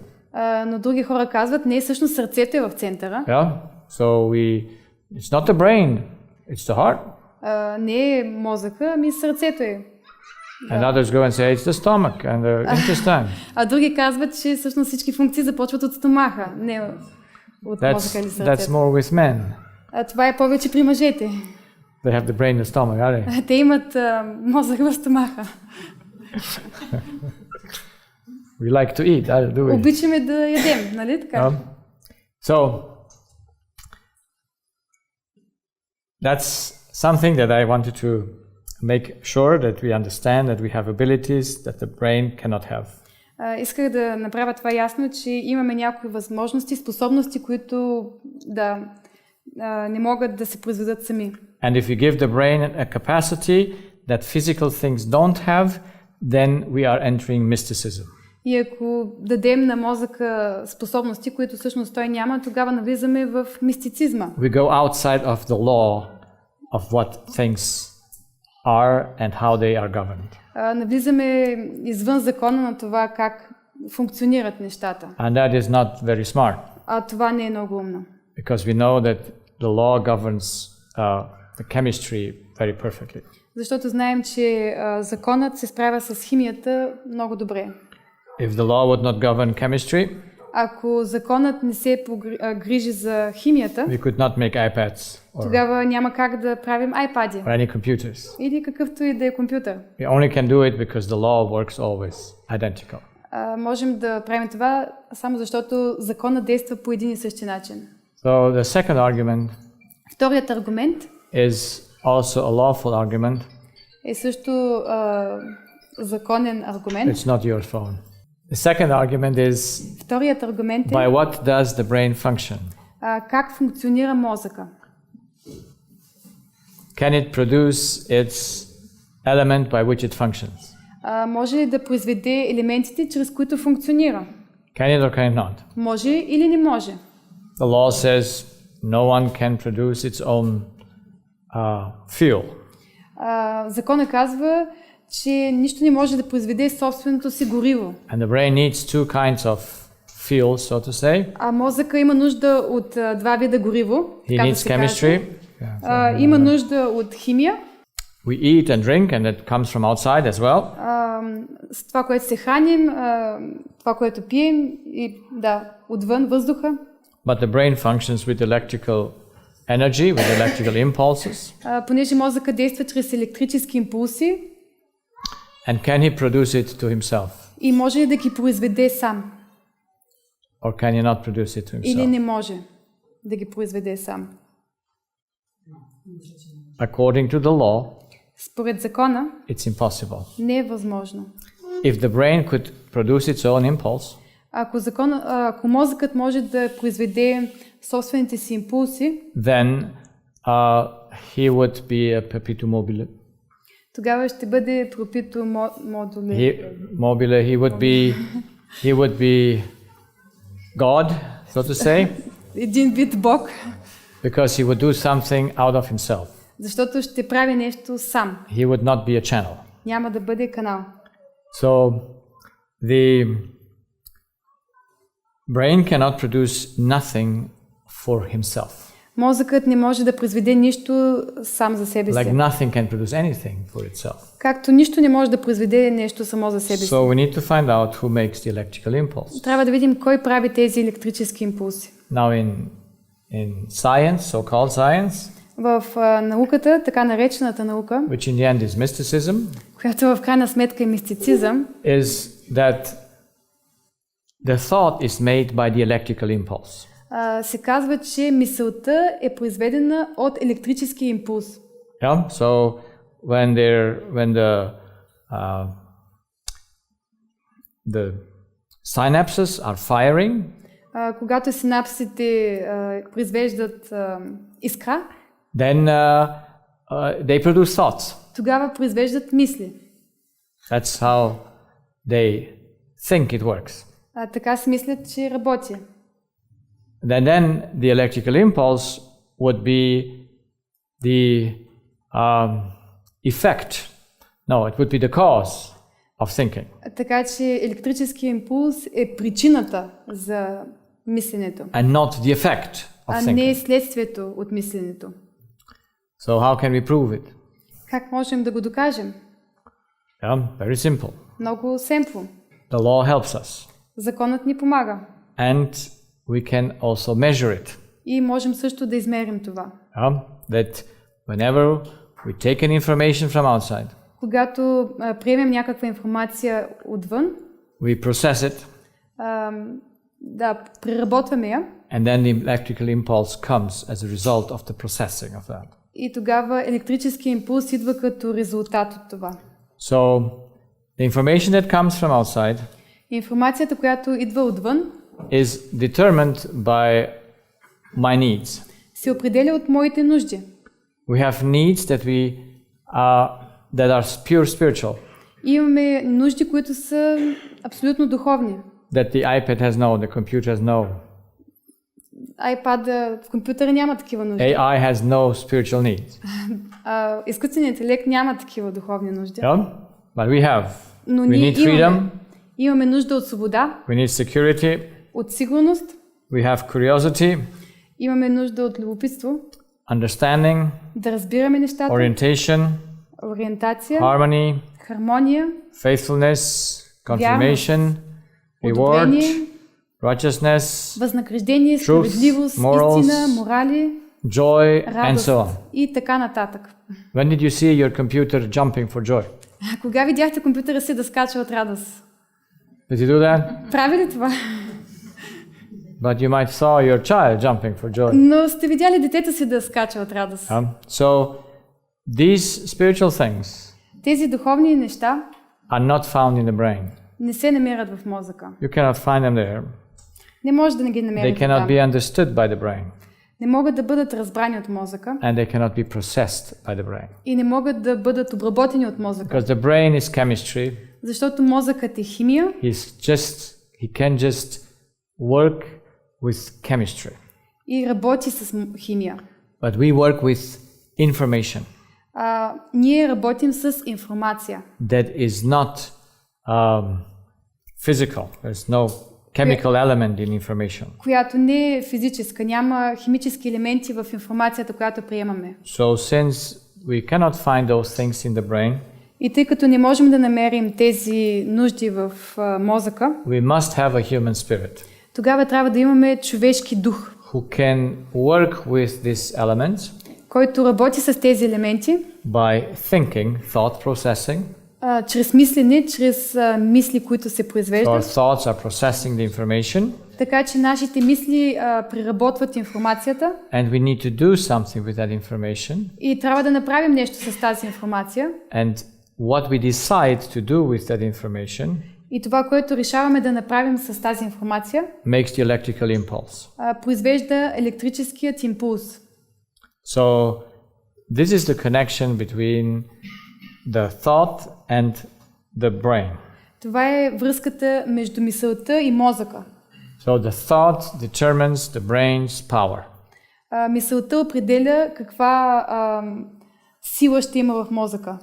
S2: но други хора казват, не, всъщност сърцето е в центъра.
S1: Yeah? So it's not the brain, it's the heart.
S2: Не е мозъка, ами сърцето е.
S1: And others go and say, it's the stomach and the intestine.
S2: А други казват, че всъщност всички функции започват от стомаха, не от мозъка или сърцето.
S1: That's more with men.
S2: Това е повече при мъжете.
S1: They have the brain in the stomach, are they?
S2: Те имат мозък в стомаха.
S1: We like to eat, do we?
S2: Обичаме да ядем, нали така?
S1: So, that's something that I wanted to make sure that we understand that we have abilities that the brain cannot have.
S2: Исках да направя това ясно, че имаме някои възможности, способности, които не могат да се произведат сами.
S1: And if you give the brain a capacity that physical things don't have, then we are entering mysticism.
S2: И ако дадем на мозъка способности, които всъщност той няма, тогава навлизаме в мистицизма.
S1: We go outside of the law of what things are and how they are governed.
S2: Навлизаме извън закона на това как функционират нещата.
S1: And that is not very smart.
S2: А това не е много умно.
S1: Because we know that the law governs the chemistry very perfectly.
S2: Защото знаем, че законът се справя с химията много добре.
S1: If the law would not govern chemistry,
S2: ако законът не се грижи за химията,
S1: we could not make iPads
S2: тогава няма как да правим iPad-и.
S1: or any computers.
S2: Или какъвто и да е компютър.
S1: We only can do it because the law works always identical.
S2: Можем да правим това само защото законът действа по един и същи начин.
S1: So the second argument
S2: Вторият аргумент
S1: is also a lawful argument.
S2: Е също законен аргумент.
S1: It's not your phone. The second argument is
S2: Вторият аргумент е
S1: by what does the brain function?
S2: Как функционира мозъка?
S1: Can it produce its element by which it functions?
S2: Може ли да произведе елементите, чрез които функционира?
S1: Can it or can it not?
S2: Може или не може?
S1: The law says no one can produce its own fuel.
S2: Законът казва, че нищо не може да произведе собственото си гориво.
S1: And the brain needs two kinds of fuel, so to say.
S2: А мозъка има нужда от два вида гориво.
S1: He needs chemistry.
S2: Има нужда от химия.
S1: We eat and drink and it comes from outside as well.
S2: С това, което се храним, това, което пием и отвън въздуха.
S1: But the brain functions with electrical energy, with electrical impulses.
S2: Понеже мозъка действа чрез електрически импулси.
S1: And can he produce it to himself?
S2: И може ли да ги произведе сам?
S1: Or can he not produce it to himself?
S2: Или не може да ги произведе сам?
S1: According to the law,
S2: според закона,
S1: it's impossible.
S2: Не е възможно.
S1: If the brain could produce its own impulse,
S2: ако мозъкът може да произведе собствените си импулси,
S1: then he would be a perpetuum mobile.
S2: Тогава ще бъде perpetuum mobile.
S1: He would be God, so to say.
S2: Един вид Бог.
S1: Because he would do something out of himself.
S2: Защото ще прави нещо сам.
S1: He would not be a channel.
S2: Няма да бъде канал.
S1: So the brain cannot produce nothing for himself.
S2: Мозъкът не може да произведе нищо сам за себе си.
S1: Like nothing can produce anything for itself.
S2: Както нищо не може да произведе нещо само за себе си.
S1: So we need to find out who makes the electrical impulse.
S2: Трябва да видим кой прави тези електрически импулси.
S1: Now in science, so-called science,
S2: в науката, така наречената наука,
S1: which in the end is mysticism,
S2: която в крайна сметка е мистицизъм,
S1: is that the thought is made by the electrical impulse.
S2: Се казва, че мисълта е произведена от електрически импулс.
S1: Yeah, so when the synapses are firing,
S2: когато синапсите произвеждат искра,
S1: then they produce thoughts.
S2: Тогава произвеждат мисли.
S1: That's how they think it works.
S2: Така си мислят, че работи.
S1: Then the electrical impulse would be the effect. No, it would be the cause of thinking.
S2: Така че електрическият импулс е причината за мисленето.
S1: And not the effect of thinking.
S2: А не следствието от мисленето.
S1: So how can we prove it?
S2: Как можем да го докажем?
S1: Yeah, very simple.
S2: Много семпло.
S1: The law helps us.
S2: Законът ни помага.
S1: And we can also measure it.
S2: И можем също да измерим това.
S1: That whenever we take an information from outside,
S2: когато приемем някаква информация отвън,
S1: we process it.
S2: Преработваме я.
S1: And then the electrical impulse comes as a result of the processing of that.
S2: И тогава електрически импулс идва като резултат от това.
S1: So the information that comes from outside,
S2: Информацията, която идва отвън,
S1: is determined by my needs.
S2: се определя от моите нужди.
S1: We have needs that are pure spiritual.
S2: Имаме нужди, които са абсолютно духовни.
S1: That the iPad has no, the computer has no.
S2: iPad в компютъра няма такива нужди.
S1: AI has no spiritual needs.
S2: Изкуственият интелект няма такива духовни нужди.
S1: Yeah? But we have.
S2: Но
S1: We
S2: ние
S1: need freedom.
S2: Имаме нужда от свобода,
S1: We need security.
S2: от сигурност,
S1: We have curiosity,
S2: имаме нужда от любопитство,
S1: understanding,
S2: да разбираме нещата,
S1: orientation,
S2: ориентация,
S1: harmony,
S2: хармония,
S1: faithfulness, confirmation, reward,
S2: одобрение,
S1: righteousness,
S2: възнаграждение, справедливост,
S1: morals,
S2: истина, морали,
S1: joy, and
S2: радост
S1: so on.
S2: и така нататък.
S1: When did you see your computer jumping for joy?
S2: Кога видяхте компютъра си да скача от радост?
S1: Did you do that?
S2: Прави ли това?
S1: But you might saw your child jumping for joy.
S2: Но сте видяли детето си да скача от радост.
S1: So these spiritual things
S2: Тези духовни неща
S1: are not found in the brain.
S2: не се намират в мозъка.
S1: You cannot find them there.
S2: Не може да не ги
S1: They
S2: намерите
S1: cannot
S2: там.
S1: be understood by the brain.
S2: Не могат да бъдат разбрани от мозъка
S1: And they cannot be processed by the brain.
S2: и не могат да бъдат обработени от мозъка.
S1: Because the brain is chemistry.
S2: Защото мозъкът е химия
S1: He can just work with chemistry.
S2: и работи с химия.
S1: But we work with information
S2: Ние работим с информация,
S1: that is not physical. There's no chemical element in information.
S2: която не е физическа, няма химически елементи в информацията, която приемаме.
S1: So since we cannot find those things in the brain,
S2: И тъй като не можем да намерим тези нужди в мозъка,
S1: we must have a human spirit
S2: тогава трябва да имаме човешки дух,
S1: who can work with these elements
S2: който работи с тези елементи,
S1: by thinking, thought processing.
S2: чрез мислене, чрез мисли, които се
S1: So our
S2: произвеждат,
S1: thoughts are processing the information,
S2: така че нашите мисли преработват информацията
S1: and we need to do something with that information.
S2: и трябва да направим нещо с тази информация.
S1: And what we decide to do with that information
S2: И това, което решаваме да направим с тази информация,
S1: makes the electrical impulse.
S2: произвежда електрическият импулс.
S1: So this is the connection between the thought and the brain.
S2: Това е връзката между мисълта и мозъка.
S1: So the thought determines the brain's power.
S2: Мисълта определя каква сила ще има в мозъка.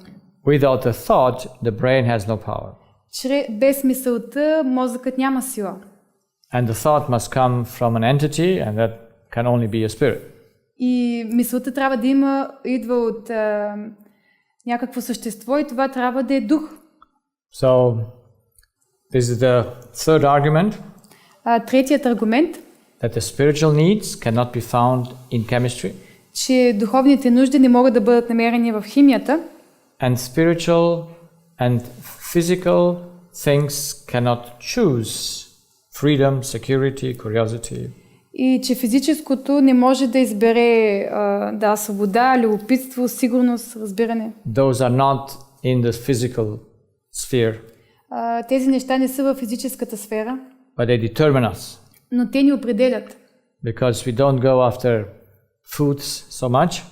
S1: Without a thought, the brain has no power.
S2: Без мисълта мозъкът няма сила.
S1: And the thought must come from an entity, and that can only be a spirit.
S2: И мисълта трябва да идва от някакво същество и това трябва да е дух.
S1: So this is the third argument,
S2: Третият аргумент,
S1: that the spiritual needs cannot be found in chemistry.
S2: че духовните нужди не могат да бъдат намерени в химията.
S1: And spiritual and physical things cannot choose freedom, security, curiosity.
S2: И че физическото не може да избере свобода, любопитство, сигурност, разбиране.
S1: Those are not in the physical sphere,
S2: Тези неща не са в физическата сфера,
S1: but they determine us.
S2: но те ни определят.
S1: Because we don't go after foods so much.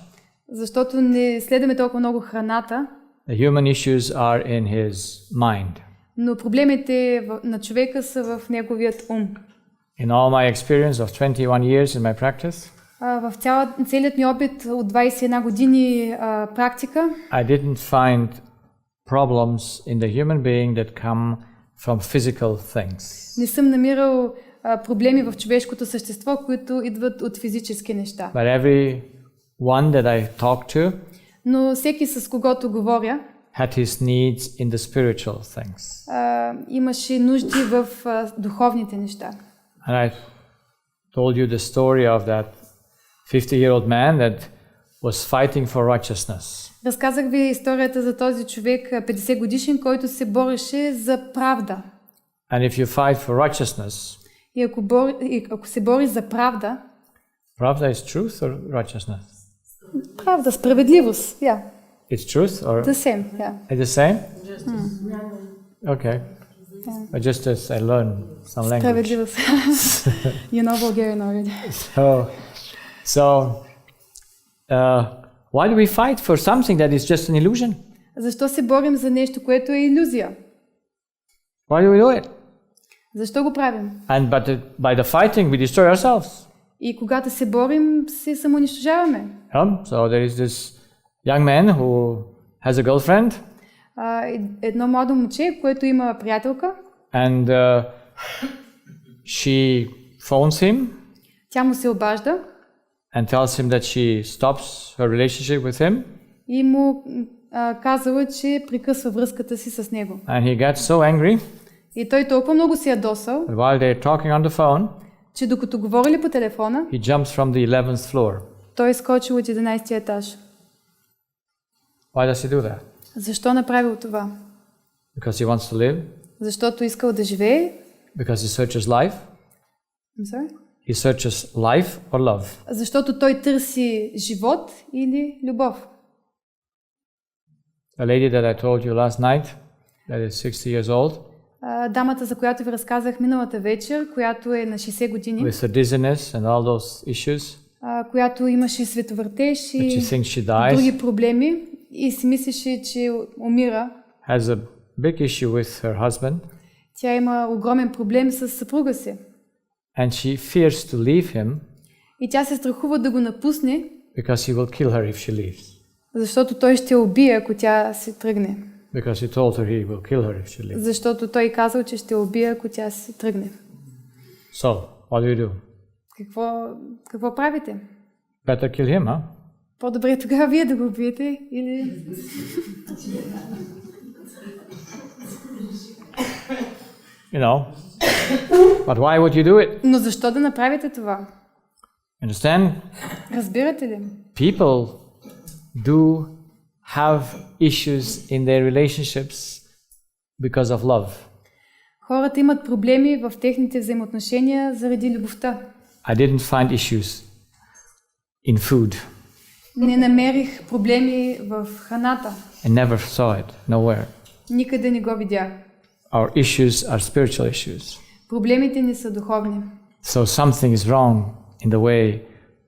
S2: Защото не следваме толкова много храната,
S1: The human issues are in his mind.
S2: но проблемите на човека са в неговият ум.
S1: In all my experience of 21 years in my practice,
S2: В целият ми опит от 21 години практика,
S1: I didn't find problems in the human being that come from physical things.
S2: не съм намирал проблеми в човешкото същество, които идват от физически неща.
S1: But every one that I talked to
S2: Но всеки, с когото говоря,
S1: had his needs in the spiritual things.
S2: Имаше нужди в духовните неща.
S1: And I told you the story of that 50-year-old man that was fighting for righteousness.
S2: Разказах ви историята за този човек, 50 годишен, който се бореше за правда.
S1: And if you fight for righteousness,
S2: И ако се бори за правда,
S1: pravda is truth or righteousness?
S2: правда, справедливост,
S1: It's truth or
S2: the same,
S1: it's the same? Okay. But just as I learn some language.
S2: Справедливост. You know Bulgarian already.
S1: Why do we fight for something that is just an illusion?
S2: Защо се борим за нещо, което е илюзия?
S1: Why do we do it?
S2: Защо го правим?
S1: But by the fighting we destroy ourselves.
S2: И когато се борим, се самоунищожаваме.
S1: So there is this young man who has a girlfriend.
S2: Едно младо момче, което има приятелка.
S1: And she phones him.
S2: Тя му се обажда.
S1: And tells him that she stops her relationship with him.
S2: И му казала, че прекъсва връзката си с него.
S1: And he gets so angry.
S2: И той толкова много се ядосал.
S1: While they're talking on the phone.
S2: Че докато говорили по телефона.
S1: He jumps from the 11th floor.
S2: Той скочил от 11-ти етаж.
S1: Why does he do that?
S2: Защо направил това?
S1: Because he wants to live.
S2: Защото искал да живее.
S1: Because he searches life.
S2: I'm sorry?
S1: He searches life or love.
S2: Защото той търси живот или любов.
S1: A lady that I told you last night, that is 60 years old.
S2: Дамата, за която ви разказах миналата вечер, която е на 60 години.
S1: With the dizziness and all those issues.
S2: Която имаше световъртеж и други проблеми и си мислеше, че умира.
S1: Has a big issue with her husband.
S2: Тя има огромен проблем с съпруга си.
S1: And she fears to leave him.
S2: И тя се страхува да го напусне.
S1: Because he will kill her if she leaves.
S2: Защото той ще убие, ако тя се тръгне.
S1: Because he told her he will kill her if she leaves.
S2: Защото той казал, че ще убие, ако тя се тръгне.
S1: So, what do you do?
S2: Какво правите?
S1: Better kill him, huh?
S2: По-добре тогава вие да го убиете или...
S1: You know. But why would you do it?
S2: Но защо да направите това?
S1: Understand?
S2: Разбирате ли?
S1: People do have issues in their relationships because of love.
S2: Хората имат проблеми в техните взаимоотношения заради любовта.
S1: I didn't find issues in food.
S2: Не намерих проблеми в храната.
S1: I never saw it, nowhere.
S2: Никъде не го видях.
S1: Our issues are spiritual issues.
S2: Проблемите ни са духовни.
S1: So something is wrong in the way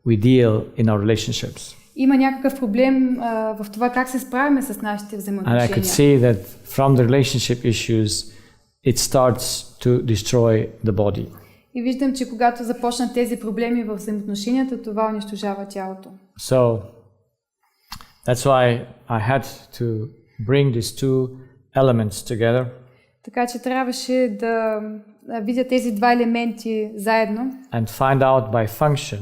S1: we deal in our relationships.
S2: Има някакъв проблем в това как се справяме с нашите взаимоотношения.
S1: And I could see that from the relationship issues it starts to destroy the body.
S2: И виждам, че когато започнат тези проблеми в взаимоотношенията, това унищожава тялото.
S1: So that's why I had to bring these two elements together.
S2: Така че трябваше да видя тези два елементи заедно.
S1: And find out by function.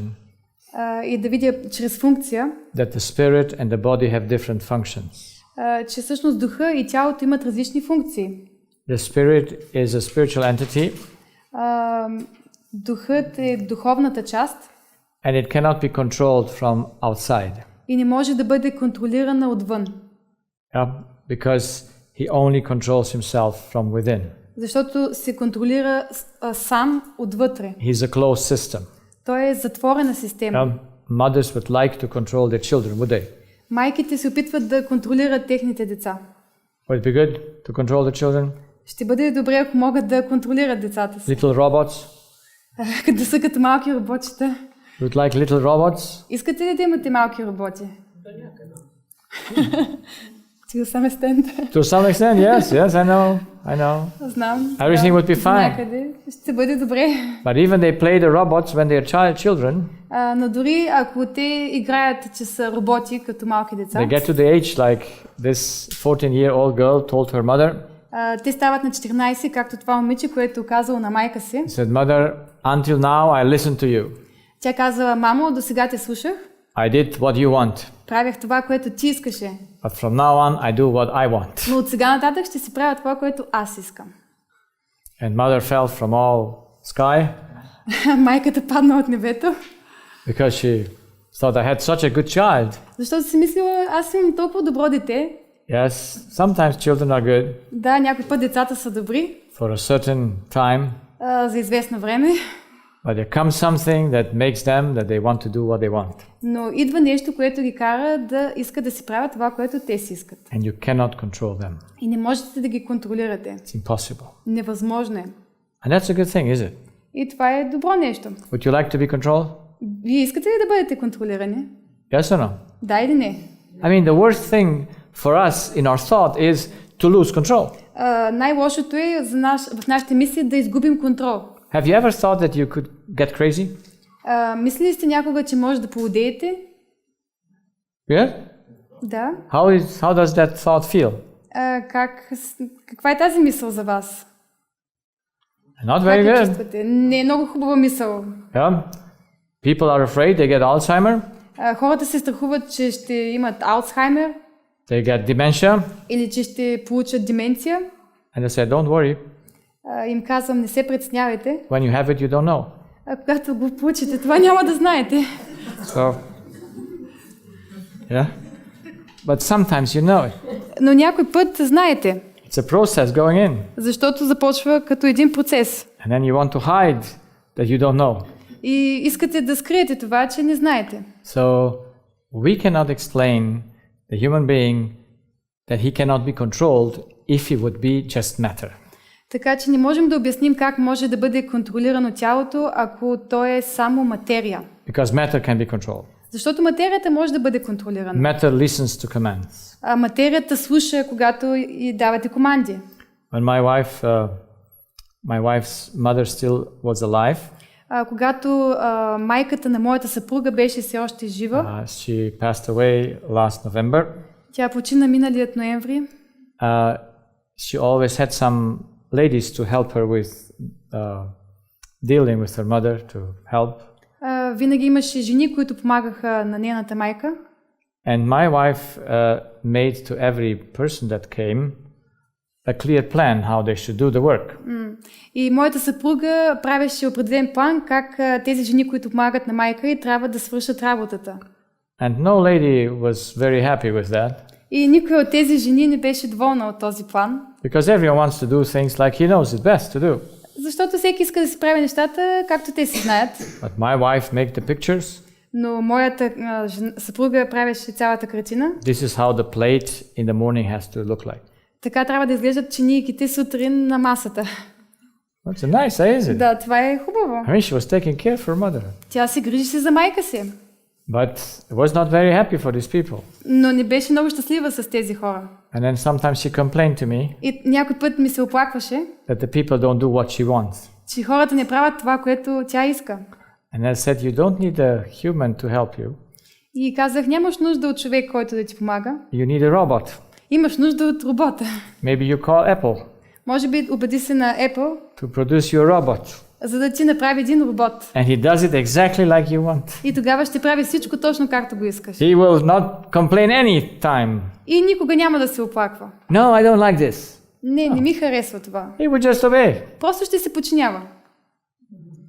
S2: И да видя чрез функция.
S1: That the spirit and the body have different functions.
S2: Че всъщност духа и тялото имат различни функции.
S1: The spirit is a spiritual entity.
S2: Духът е духовната част.
S1: And it cannot be controlled from outside.
S2: И не може да бъде контролирана отвън.
S1: Because he only controls himself from within.
S2: Защото се контролира сам отвътре.
S1: He's a closed system.
S2: Той е затворена система.
S1: Mothers would like to control their children, would they?
S2: Майките се опитват да контролират техните деца.
S1: Would it be good to control the children?
S2: Ще бъде добре, ако могат да контролират децата си.
S1: Little robots?
S2: Да са като малки роботчета.
S1: Would like little robots?
S2: Искате ли да имате малки роботи? To some extent.
S1: To some extent, yes, I know.
S2: Знам.
S1: Everything would be fine.
S2: Ще бъде добре.
S1: But even they play the robots when they are children.
S2: Но дори ако те играят, че са роботи като малки деца.
S1: They get to the age like this 14-year-old girl told her mother.
S2: Те стават на 14, както това момиче, което казало на майка си.
S1: Said, mother, until now I listened to you.
S2: Тя казала, мамо, до сега те слушах.
S1: I did what you want.
S2: Правях това, което ти искаше.
S1: But from now on I do what I want.
S2: Но от сега нататък ще си правя това, което аз искам.
S1: And mother fell from all sky.
S2: Майката падна от небето.
S1: Because she thought I had such a good child.
S2: Защото си мислила, аз имам толкова добро дете.
S1: Yes, sometimes children are good.
S2: Да, някой път децата са добри.
S1: For a certain time.
S2: За известно време.
S1: But there comes something that makes them that they want to do what they want.
S2: Но идва нещо, което ги кара да искат да си правят това, което те си искат.
S1: And you cannot control them.
S2: И не можете да ги контролирате.
S1: It's impossible.
S2: Невъзможно е.
S1: And that's a good thing, is it?
S2: И това е добро нещо.
S1: Would you like to be controlled?
S2: Вие искате ли да бъдете контролирани?
S1: Yes or no?
S2: Да или не?
S1: I mean, the worst thing for us in our thought is to lose control.
S2: Най-лошото е в нашите мисли да изгубим контрол.
S1: Have you ever thought that you could get crazy?
S2: Мислили сте някога, че може да полудеете?
S1: Yeah?
S2: Да.
S1: How does that thought feel?
S2: Каква е тази мисъл за вас?
S1: Not very good.
S2: Чувствате? Не е много хубава мисъл.
S1: Yeah. People are afraid they get Alzheimer.
S2: Хората се страхуват, че ще имат Алцхаймер.
S1: They get dementia.
S2: Или че ще получат деменция.
S1: And they say, don't worry.
S2: Им казвам, не се притеснявайте.
S1: When you have it, you don't know.
S2: Когато го получите, това няма да знаете.
S1: So, yeah. But sometimes you know it.
S2: Но някой път знаете.
S1: It's a process going in.
S2: Защото започва като един процес.
S1: And then you want to hide that you don't know.
S2: И искате да скриете това, че не знаете.
S1: So, we cannot explain the human being that he cannot be controlled if he would be just matter.
S2: Така че не можем да обясним как може да бъде контролирано тялото, ако то е само материя.
S1: Because matter can be controlled.
S2: Защото материята може да бъде контролирана.
S1: Matter listens to commands.
S2: А материята слуша, когато й давате команди.
S1: When my wife's mother still was alive,
S2: когато майката на моята съпруга беше все още жива,
S1: she passed away last November.
S2: Тя почина миналият ноември.
S1: She always had some ladies to help her with dealing with her mother to help.
S2: Винаги имаше жени, които помагаха на нейната майка.
S1: And my wife made to every person that came a clear plan how they should do the work.
S2: И моята съпруга правеше определен план как тези жени, които помагат на майка ѝ, трябва да свършат работата.
S1: And no lady was very happy with that.
S2: И никой от тези жени не беше доволна от този план.
S1: Because everyone wants to do things like he knows it best to do.
S2: Защото всеки иска да си прави нещата, както те си знаят.
S1: But my wife made the pictures.
S2: Но моята съпруга правеше цялата картина.
S1: This is how the plate in the morning has to look like.
S2: Така трябва да изглеждат чинийките сутрин на масата.
S1: That's nice, isn't it?
S2: Да, това е хубаво.
S1: I mean, she was taking care for her mother.
S2: Тя се грижи за майка си.
S1: But it was not very happy for these people.
S2: Но не беше много щастлива с тези хора.
S1: And then sometimes she complained to me.
S2: И някой път ми се оплакваше.
S1: That the people don't do what she wants.
S2: Че хората не правят това, което тя иска.
S1: And I said, you don't need a human to help you.
S2: И казах, нямаш нужда от човек, който да ти помага.
S1: You need a robot.
S2: Имаш нужда от робота.
S1: Maybe you call Apple.
S2: Може би обади се на Apple.
S1: To produce your robot.
S2: За да ти направи един робот.
S1: And he does it exactly like you want.
S2: И тогава ще прави всичко точно както го искаш.
S1: He will not complain any time.
S2: И никога няма да се оплаква.
S1: No, I don't like this.
S2: Не ми харесва това.
S1: He will just obey.
S2: Просто ще се подчинява.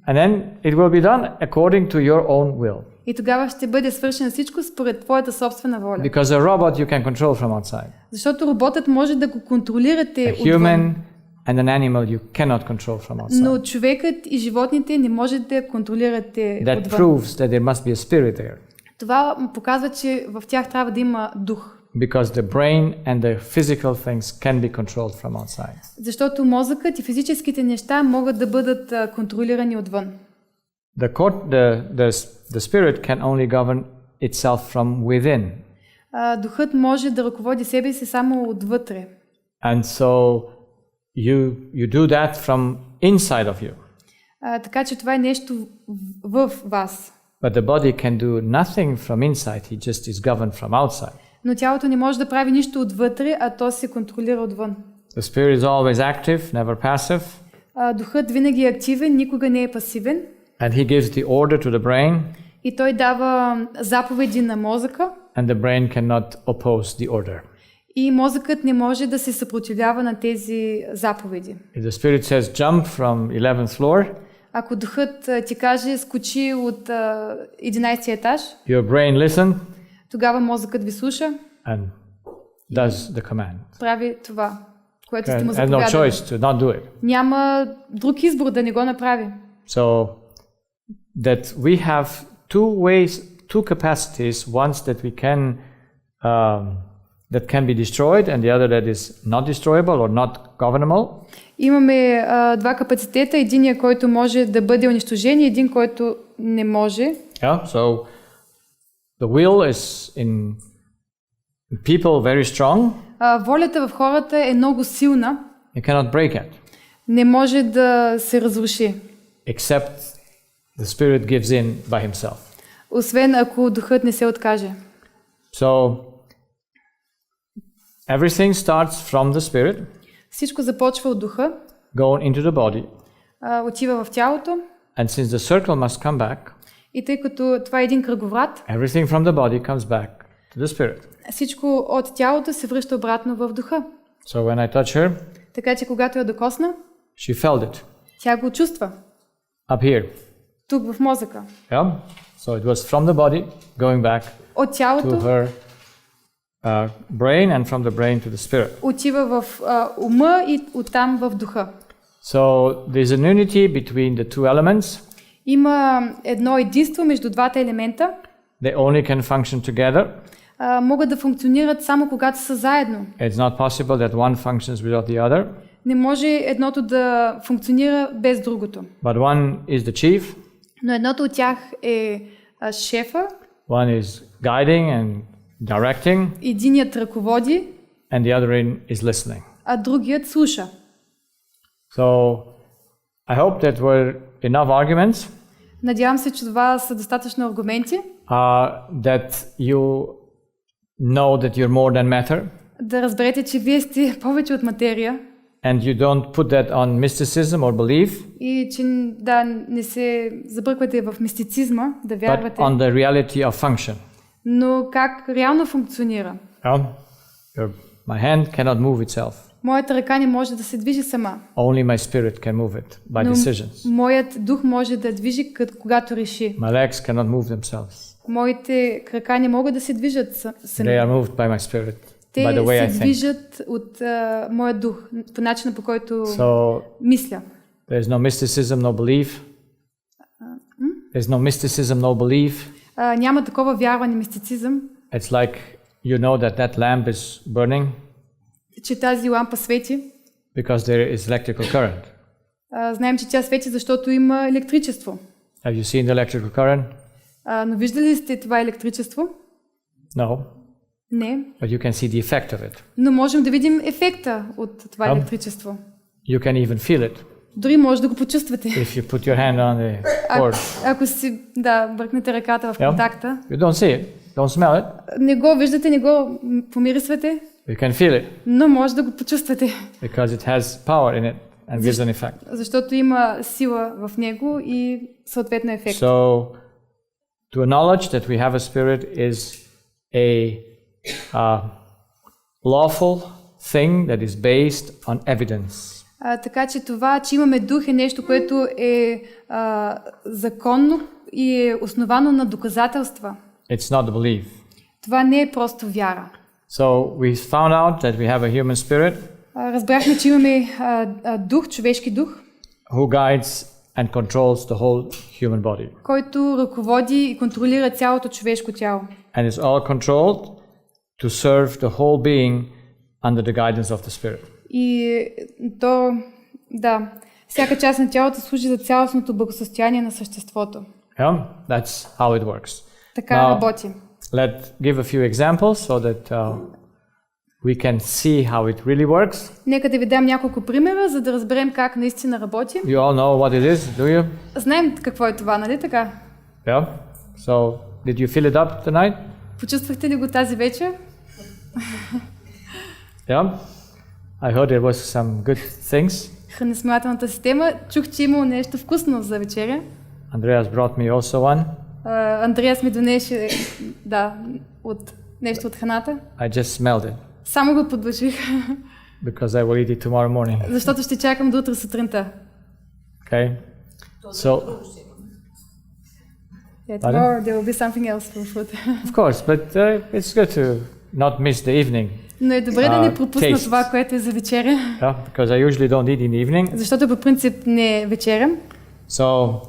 S1: And then it will be done according to your own will.
S2: И тогава ще бъде свършено всичко според твоята собствена воля.
S1: Because a robot you can control from outside.
S2: Защото роботът може да го контролирате
S1: отвън. A human and an animal you cannot control from outside.
S2: Но човекът и животните не можете да контролирате отвън.
S1: That proves that there must be a spirit there.
S2: Това показва, че в тях трябва да има дух.
S1: Because the brain and the physical things can be controlled from outside.
S2: Защото мозъкът и физическите неща могат да бъдат контролирани отвън.
S1: The spirit can only govern itself from within.
S2: Духът може да ръководи себе си само отвътре.
S1: And so you do that from inside of you.
S2: Така че това е нещо в вас.
S1: But the body can do nothing from inside. He just is governed from outside.
S2: Но тялото не може да прави нищо отвътре, а то се контролира отвън.
S1: The spirit is always active, never passive.
S2: Духът винаги е активен, никога не е пасивен.
S1: And he gives the order to the brain.
S2: И той дава заповеди на мозъка.
S1: And the brain cannot oppose the order.
S2: И мозъкът не може да се съпротивлява на тези заповеди.
S1: If the spirit says jump from 11th floor,
S2: ако духът ти каже скочи от 11 етаж,
S1: your brain listen.
S2: Тогава мозъкът ви слуша.
S1: And does the command.
S2: Прави това, което сте му
S1: No
S2: заповядали.
S1: choice to not do it.
S2: Няма друг избор да не го направи.
S1: So that we have two capacities, one that we can that can be destroyed and the other that is not destroyable or not governable.
S2: Имаме два капацитета, единия, който може да бъде унищожен и един, който не може.
S1: Yeah, so the will is in people very strong.
S2: Волята в хората е много силна.
S1: You cannot break it.
S2: Не може да се разруши.
S1: Except the Spirit gives in by himself.
S2: Освен ако духът не се откаже.
S1: So everything starts from the Spirit.
S2: Всичко започва от духа.
S1: Going into the body.
S2: Отива в тялото.
S1: And since the circle must come back.
S2: И тъй като това е един кръговрат.
S1: Everything from the body comes back to the Spirit.
S2: Всичко от тялото се връща обратно в духа.
S1: So when I touch her.
S2: Така че когато я докосна.
S1: She felt it.
S2: Тя го чувства.
S1: Up here.
S2: Тук в мозъка.
S1: Yeah. So it was from the body going back
S2: от тялото
S1: to her brain and from the brain to the spirit.
S2: Отива в ума и оттам в духа.
S1: So there's an unity between the two elements.
S2: Има едно единство между двата елемента.
S1: They only can function together.
S2: Могат да функционират само когато са заедно.
S1: It's not possible that one functions without the other.
S2: Не може едното да функционира без другото.
S1: But one is the chief.
S2: Но едното от тях е шефа.
S1: One is guiding and directing.
S2: Единият ръководи.
S1: And the other is listening.
S2: А другият слуша.
S1: So I hope that were enough arguments.
S2: Надявам се, че това са достатъчно аргументи.
S1: That you know that you're more than matter.
S2: Да разберете, че вие сте повече от материя.
S1: And you don't put that on mysticism or belief.
S2: И че да не се забърквате в мистицизма, да вярвате.
S1: But on the reality of function.
S2: Но как реално функционира?
S1: My hand cannot move itself.
S2: Моята ръка не може да се движи сама.
S1: Only my spirit can move it by decisions.
S2: Моят дух може да движи когато реши.
S1: My legs cannot move themselves.
S2: Моите крака не могат да се движат сами.
S1: They are moved by my spirit.
S2: Те се движат от моя дух, по начина по който мисля.
S1: There's no mysticism, no belief. There's no mysticism, no belief.
S2: Няма такова вярване, мистицизъм.
S1: It's like you know that lamp is burning.
S2: Че тази лампа свети.
S1: Because there is electrical current.
S2: Знаем, че тя свети, защото има електричество.
S1: Have you seen the electrical current?
S2: Но виждали ли сте това електричество?
S1: No.
S2: Не.
S1: But you can see the effect of it.
S2: Но можем да видим ефекта от това електричество.
S1: You can even feel it.
S2: Дори може да го почувствате.
S1: If you put your hand on the cord.
S2: Ако си бъркнете ръката в контакта.
S1: You don't see it, don't smell it.
S2: Не го виждате, не го помирисвате.
S1: You can feel it.
S2: Но може да го почувствате.
S1: Because it has power in it and gives an effect.
S2: Защото има сила в него и съответно ефект.
S1: So to acknowledge that we have a spirit is a lawful thing that is based on evidence.
S2: Така че това, че имаме дух е нещо, което е законно и е основано на доказателства.
S1: It's not a belief.
S2: Това не е просто вяра.
S1: So we found out that we have a human spirit.
S2: Разбрахме, че имаме дух, човешки дух.
S1: Who guides and controls the whole human body.
S2: Който ръководи и контролира цялото човешко тяло.
S1: And is all controlled to serve the whole being under the guidance of the Spirit.
S2: И то, всяка част на тялото служи за цялостното благосъстояние на съществото.
S1: Yeah, that's how it works.
S2: Така работи.
S1: Let's give a few examples so that we can see how it really works.
S2: Нека да ви дам няколко примера, за да разберем как наистина работи.
S1: You all know what it is, do you?
S2: Знаем какво е това, нали така?
S1: Yeah. So, did you fill it up tonight?
S2: Почувствахте ли го тази вечер?
S1: Yeah. I heard there was some good things.
S2: Храносмилателната система. Чух, че имало нещо вкусно за вечеря.
S1: Andreas brought me also one.
S2: Андреас ми донесе от нещо от храната.
S1: I just smelled it.
S2: Само го подложих.
S1: Because I will eat it tomorrow morning.
S2: Защото ще чакам до утре сутринта.
S1: Okay. So
S2: tomorrow there will be something else for food.
S1: Of course, but it's good to not miss the evening.
S2: Но е добре да не пропусна това, което е за вечеря.
S1: Yeah, because I usually don't eat in the evening.
S2: Защото по принцип не вечерям.
S1: So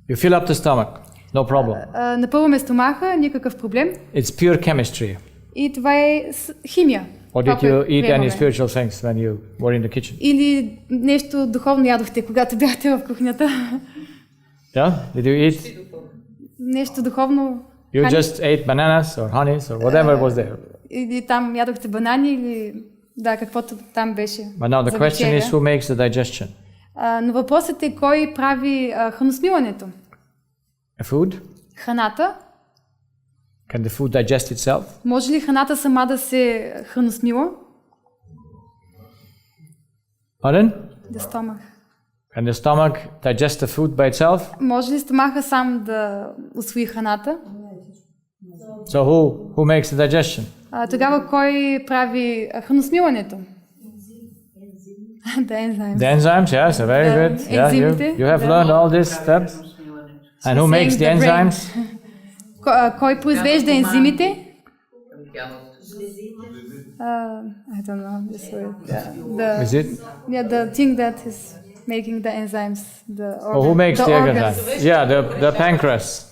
S1: You fill up the stomach, no problem.
S2: Напълваме стомаха, никакъв проблем.
S1: It's pure chemistry.
S2: И това е химия.
S1: Or did you eat any spiritual things when you were in the kitchen?
S2: Или нещо духовно ядохте, когато бяхте в кухнята?
S1: Yeah? Did you eat?
S2: Нещо духовно.
S1: You just ate bananas or honeys or whatever was there.
S2: Или там ядохте банани или да, каквото там беше.
S1: But now the question is who makes the digestion?
S2: Но въпросът е кой прави храносмилането?
S1: A food?
S2: Храната.
S1: Can the food digest itself?
S2: Може ли храната сама да се храносмила?
S1: Pardon?
S2: The stomach.
S1: Can the stomach digest the food by itself?
S2: Може ли стомаха сам да усвои храната?
S1: So who makes the digestion?
S2: Тогава кой прави храносмилането? The enzymes.
S1: The enzymes, yes, very good. Yeah, you have learned all these steps. And who makes the enzymes?
S2: Кой произвежда ензимите? I don't know this word.
S1: Is it?
S2: Yeah, the thing that is making the enzymes.
S1: Who makes the enzymes? Yeah, the pancreas.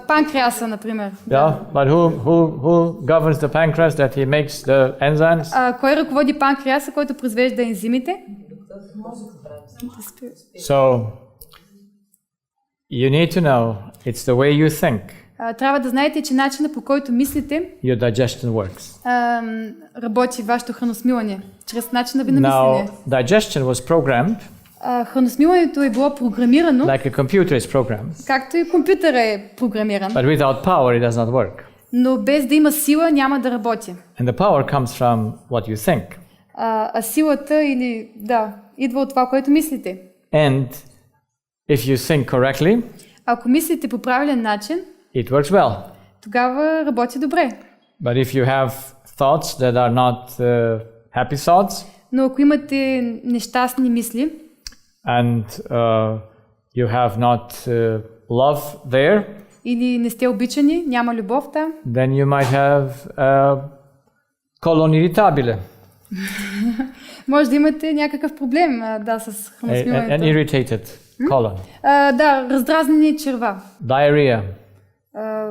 S2: Панкреаса, например.
S1: Yeah, but who governs the pancreas that he makes the enzymes?
S2: Кой ръководи панкреаса, който произвежда ензимите?
S1: So, you need to know it's the way you think.
S2: Трябва да знаете, че начинът, по който мислите,
S1: your digestion works.
S2: Работи вашето храносмилане чрез начина ви на мислене.
S1: Now, digestion was programmed.
S2: Храносмилането е било програмирано.
S1: Like a computer is programmed.
S2: Както и компютъра е програмиран.
S1: But without power, it does not work.
S2: Но без да има сила, няма да работи.
S1: And the power comes from what you think.
S2: А силата идва от това, което мислите.
S1: And if you think correctly,
S2: ако мислите по правилен начин,
S1: it works well.
S2: Тогава работи добре.
S1: But if you have thoughts that are not happy thoughts,
S2: но ако имате нещастни мисли,
S1: and you have not love there,
S2: или не сте обичани, няма любов там,
S1: then you might have colon irritabile.
S2: може да имате някакъв проблем с храносмилането.
S1: An irritated colon.
S2: Раздразнени черва.
S1: Diarrhea.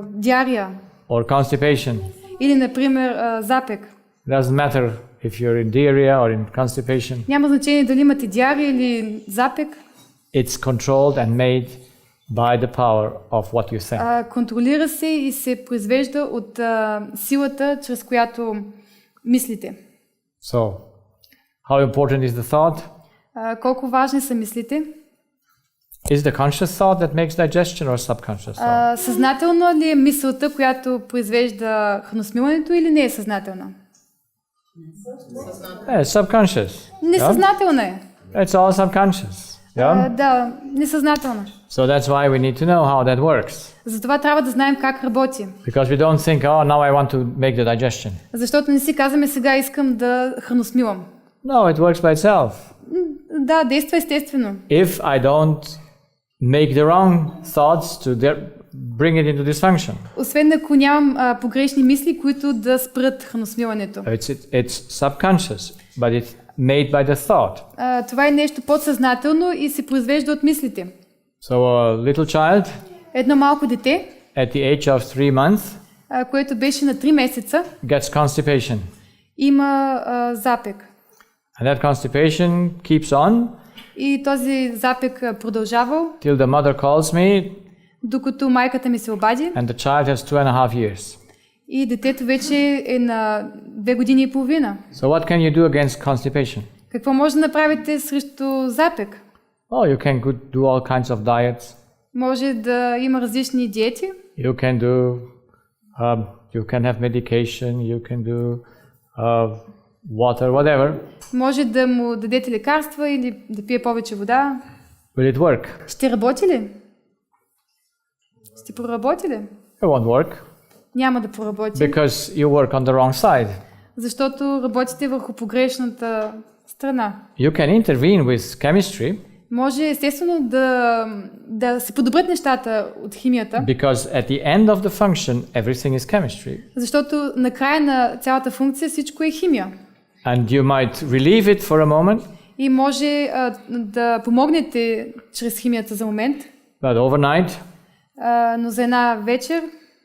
S2: Диария.
S1: Or constipation.
S2: Или, например, запек.
S1: It doesn't matter if you're in diarrhea or in constipation.
S2: Няма значение дали имате диария или запек.
S1: It's controlled and made by the power of what you think.
S2: Контролира се и се произвежда от силата, чрез която мислите.
S1: So, how important is the thought?
S2: Колко важни са мислите?
S1: Is the conscious thought that makes digestion or subconscious thought?
S2: Съзнателна ли е мисълта, която произвежда храносмилането, или не е съзнателна?
S1: Yeah, subconscious.
S2: Несъзнателна е.
S1: It's all subconscious. Yeah?
S2: Да, несъзнателна.
S1: So that's why we need to know how that works.
S2: Затова трябва да знаем как работи.
S1: Because we don't think, oh, now I want to make the digestion.
S2: Защото не си казваме, сега искам да храносмилам.
S1: No, it works by itself.
S2: Да, действа естествено.
S1: If I don't make the wrong thoughts to bring it into dysfunction.
S2: Освен ако нямам погрешни мисли, които да спрат храносмилането.
S1: It's subconscious, but it's made by the thought.
S2: Това е нещо подсъзнателно и се произвежда от мислите.
S1: So a little child,
S2: едно малко дете,
S1: at the age of 3 months,
S2: което беше на 3 месеца,
S1: gets constipation.
S2: Има запек.
S1: And that constipation keeps on.
S2: И този запек продължавал.
S1: Till the mother calls me.
S2: Докато майката ми се обади.
S1: And the child has 2.5 years.
S2: И детето вече е на 2 години и половина.
S1: So what can you do against constipation?
S2: Какво може да направите срещу запек?
S1: Oh, you can do all kinds of diets.
S2: Може да има различни диети.
S1: You can have medication. You can do water, whatever.
S2: Може да му дадете лекарства или да пие повече вода.
S1: Will it work?
S2: Ще работи ли? Ще проработи ли?
S1: It won't work.
S2: Няма да проработи.
S1: Because you work on the wrong side.
S2: Защото работите върху погрешната страна.
S1: You can intervene with chemistry.
S2: Може естествено да се подобрят нещата от химията.
S1: Because at the end of the function, everything is chemistry.
S2: Защото на края на цялата функция всичко е химия.
S1: And you might relieve it for a moment.
S2: И може да помогнете чрез химията за момент.
S1: But overnight,
S2: но за една вечер,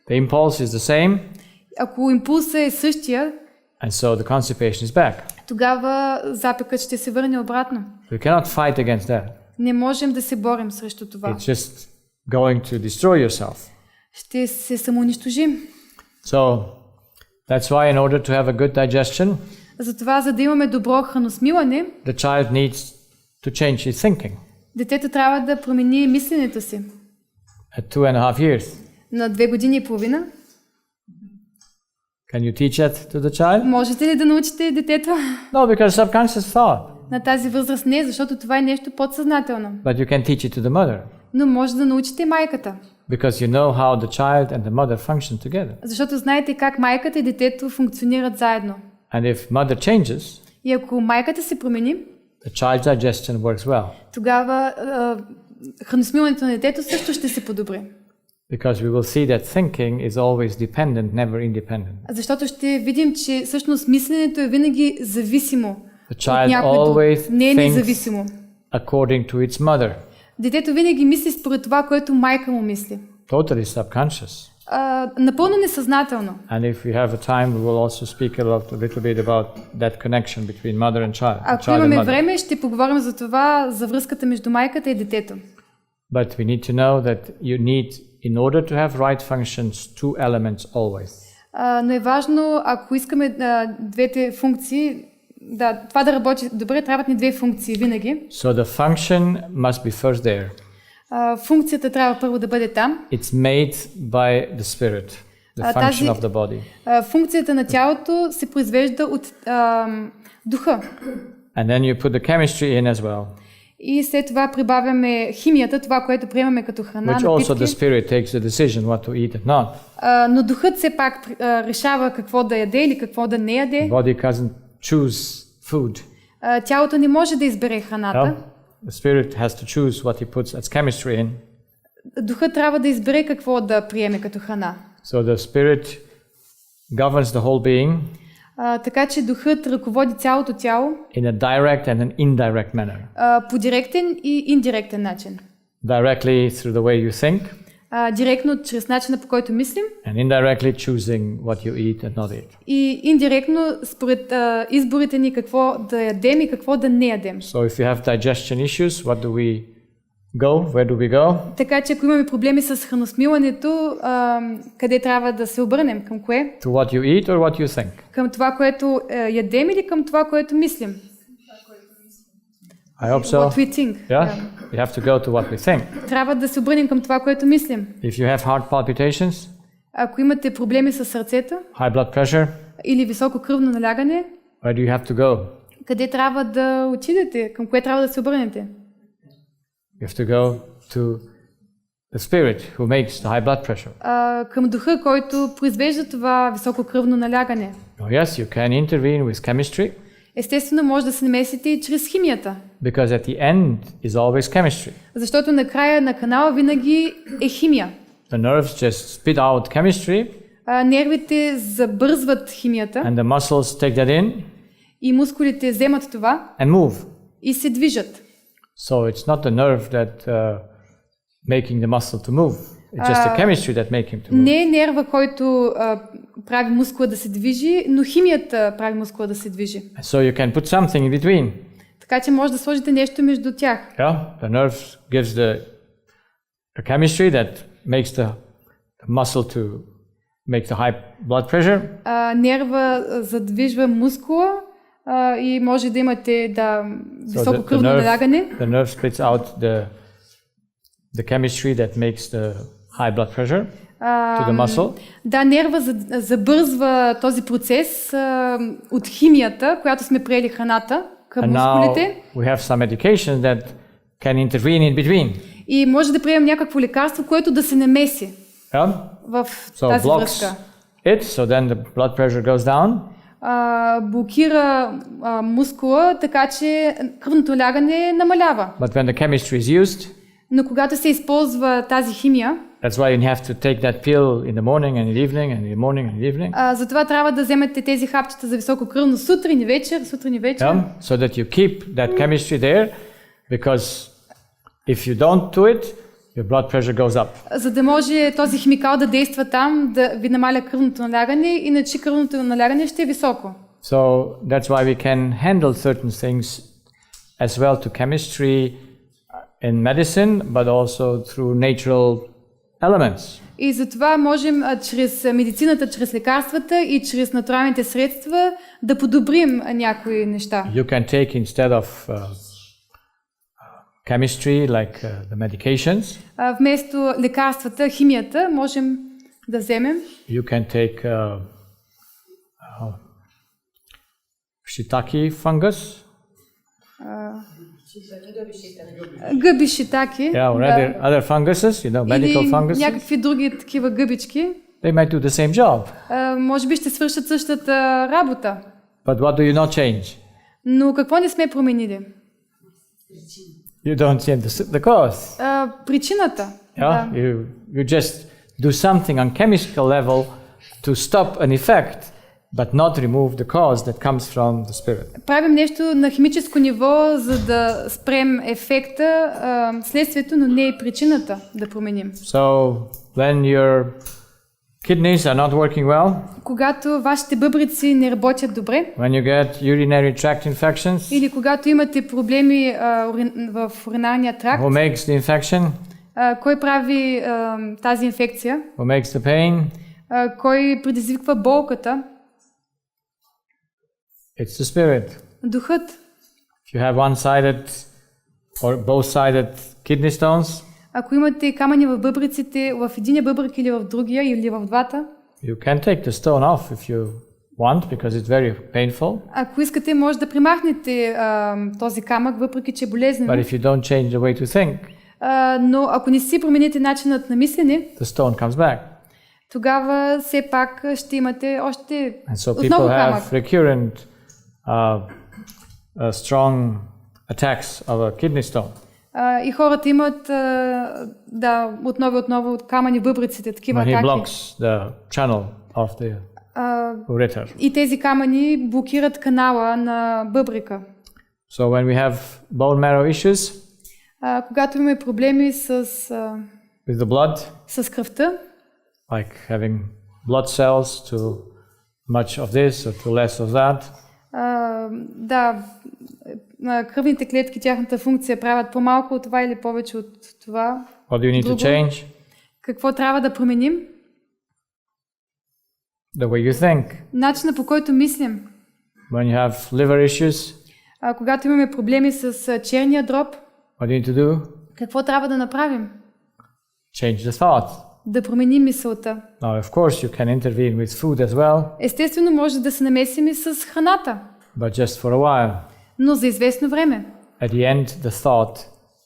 S1: the impulse is the same,
S2: ако импулсът е същия,
S1: and so the constipation is back.
S2: тогава запекът ще се върне обратно.
S1: We cannot fight against that.
S2: Не можем да се борим срещу това.
S1: It's just going to destroy yourself.
S2: Ще се самоунищожим.
S1: So that's why in order to have a good digestion,
S2: Затова, за да имаме добро храносмилане,
S1: the child needs to change his thinking.
S2: детето трябва да промени мисленето си.
S1: At 2.5 years,
S2: На 2 години и половина.
S1: can you teach that to the child?
S2: Можете ли да научите детето?
S1: No, because subconscious thought.
S2: На тази възраст не, защото това е нещо подсъзнателно.
S1: But you can teach it to the mother,
S2: Но може да научите майката.
S1: because you know how the child and the mother function together.
S2: Защото знаете как майката и детето функционират заедно.
S1: And if mother changes,
S2: И ако майката се промени,
S1: the child's digestion works well,
S2: тогава храносмилането на детето също ще се подобри.
S1: because we will see that thinking is always dependent, never independent.
S2: Защото ще видим, че всъщност мисленето е винаги зависимо
S1: The
S2: от
S1: child
S2: някой друг.
S1: always
S2: Не е
S1: thinks
S2: независимо.
S1: according to its mother,
S2: Детето винаги мисли според това, което майка му мисли.
S1: totally subconscious.
S2: Напълно несъзнателно.
S1: And if we have a time, we will also speak a little bit about that connection between mother and child.
S2: Ако
S1: child and
S2: имаме
S1: mother.
S2: време, ще поговорим за това, за връзката между майката и детето.
S1: But we need to know that you need, in order to have right functions, two elements always.
S2: Но е важно, ако искаме двете функции, това да работи добре, трябват ни две функции винаги.
S1: So the function must be first there.
S2: Функцията трябва първо да бъде там.
S1: It's made by the spirit, the function of the body.
S2: Функцията на тялото се произвежда от духа.
S1: And then you put the chemistry in as well,
S2: И след това прибавяме химията, това, което приемаме като храна,
S1: which also the
S2: напитки.
S1: spirit takes the decision what to eat and not.
S2: Но духът все пак решава какво да яде или какво да не яде.
S1: The body doesn't choose food.
S2: Тялото не може да избере храната.
S1: No? The spirit has to choose what he puts its chemistry in.
S2: Духът трябва да избере какво да приеме като храна.
S1: So the spirit governs the whole being
S2: Така че духът ръководи цялото тяло
S1: in a direct and an indirect manner.
S2: по директен и индиректен начин.
S1: Directly through the way you think,
S2: Директно чрез начина, по който мислим,
S1: and indirectly choosing what you eat and not eat.
S2: и индиректно според изборите ни какво да ядем и какво да не ядем.
S1: So if you have digestion issues, what do we go? Where do we go?
S2: Така че ако имаме проблеми с храносмилането, къде трябва да се обърнем? Към кое?
S1: To what you eat or what you think?
S2: Към това, което ядем или към това, което мислим?
S1: I hope so.
S2: What we think.
S1: Yeah? We have to go to what we think.
S2: Трябва да се обърнем към това, което мислим.
S1: If you have heart palpitations,
S2: Ако имате проблеми с сърцето
S1: high blood pressure,
S2: или високо кръвно налягане,
S1: where do you have to go?
S2: къде трябва да отидете? Към кое трябва да се обърнете?
S1: You have to go to the spirit who makes the high blood pressure.
S2: Към духа, който произвежда това високо кръвно налягане.
S1: Oh, yes, you can intervene with chemistry,
S2: Естествено, може да се намесите и чрез химията.
S1: because at the end is always chemistry.
S2: Защото на края на канала винаги е химия.
S1: The nerves just spit out chemistry,
S2: Нервите забързват химията
S1: and the muscles take that in
S2: и мускулите вземат това
S1: and move.
S2: и се движат.
S1: So it's not the nerve that making the muscle to move. It's just the chemistry that make him to move.
S2: Не е нерва, който прави мускула да се движи, но химията прави мускула да се движи.
S1: So you can put something in between.
S2: Така че може да сложите нещо между тях.
S1: Yeah, the nerve gives the chemistry that makes the muscle to make the high blood pressure.
S2: Нерва задвижва мускула и може да имате високо кръвно налягане.
S1: The nerve splits out the chemistry that makes the high blood pressure to the muscle.
S2: Да, нерва забързва този процес от химията, която сме приели храната към
S1: And now
S2: мускулите.
S1: we have some medication that can intervene in between.
S2: И може да приемем някакво лекарство, което да се намеси
S1: Yeah?
S2: в
S1: So
S2: тази
S1: blocks
S2: връзка.
S1: it, so then the blood pressure goes down.
S2: Блокира мускула, така че кръвното лягане намалява.
S1: But when the chemistry is used,
S2: Но когато се използва тази химия,
S1: that's why you have to take that pill in the morning and in the evening and in the morning and in the evening.
S2: затова трябва да вземете тези хапчета за високо кръвно сутрин и вечер,
S1: Yeah? So that you keep that chemistry there, because if you don't do it, your blood pressure goes up.
S2: За да може този химикал да действа там, да ви намаля кръвното налягане, иначе кръвното налягане ще е високо.
S1: So that's why we can handle certain things as well to chemistry in medicine, but also through natural elements.
S2: И затова можем чрез медицината, чрез лекарствата и чрез натуралните средства да подобрим някои неща.
S1: You can take instead of chemistry, like the medications.
S2: Вместо лекарствата, химията, можем да вземем.
S1: You can take shiitake fungus.
S2: Гъби шитаки.
S1: Yeah, or other funguses, medical funguses.
S2: Или някакви други такива гъбички.
S1: They might do the same job.
S2: Може би ще свършат същата работа.
S1: But what do you not change?
S2: Но какво не сме променили?
S1: You don't change the cause.
S2: Причината.
S1: Yeah? You just do something on chemical level to stop an effect, but not remove the cause that comes from the spirit.
S2: Правим нещо на химическо ниво, за да спрем ефекта, следствието, но не и причината да променим.
S1: So when your kidneys are not working well,
S2: когато вашите бъбрици не работят добре,
S1: when you get urinary tract infections,
S2: или когато имате проблеми в уриналния тракт,
S1: who makes the infection?
S2: Кой прави тази инфекция?
S1: Who makes the pain?
S2: Кой предизвиква болката?
S1: It's the spirit.
S2: Духът.
S1: If you have one-sided or both-sided kidney stones,
S2: ако имате камъни в бъбриците, в единия бъбрик или в другия, или в двата,
S1: you can take the stone off if you want, because it's very painful.
S2: Ако искате, може да премахнете този камък, въпреки че е болезнен.
S1: But if you don't change the way to think,
S2: но ако не си промените начинът на мислене,
S1: the stone comes back.
S2: Тогава все пак ще имате още
S1: so
S2: отново камък.
S1: Have recurrent strong attacks of a kidney stone.
S2: И хората имат отново камъни в бъбриците, такива атаки.
S1: When he blocks the channel of the ureter.
S2: И тези камъни блокират канала на бъбрика.
S1: So when we have bone marrow issues,
S2: когато имаме проблеми с
S1: with the blood,
S2: с кръвта,
S1: like having blood cells too much of this or too less of that.
S2: Кръвните клетки, тяхната функция правят по-малко от това или повече от това.
S1: What do you need to change?
S2: Какво трябва да променим?
S1: The way you think.
S2: Начина, по който мислим.
S1: When you have liver issues,
S2: когато имаме проблеми с черния дроб,
S1: what do you need to do?
S2: Какво трябва да направим?
S1: Change the thought.
S2: Да променим мисълта.
S1: Now, of course, you can intervene with food as well.
S2: Естествено, може да се намесим и с храната.
S1: But just for a while.
S2: Но за известно време.
S1: At the end, the thought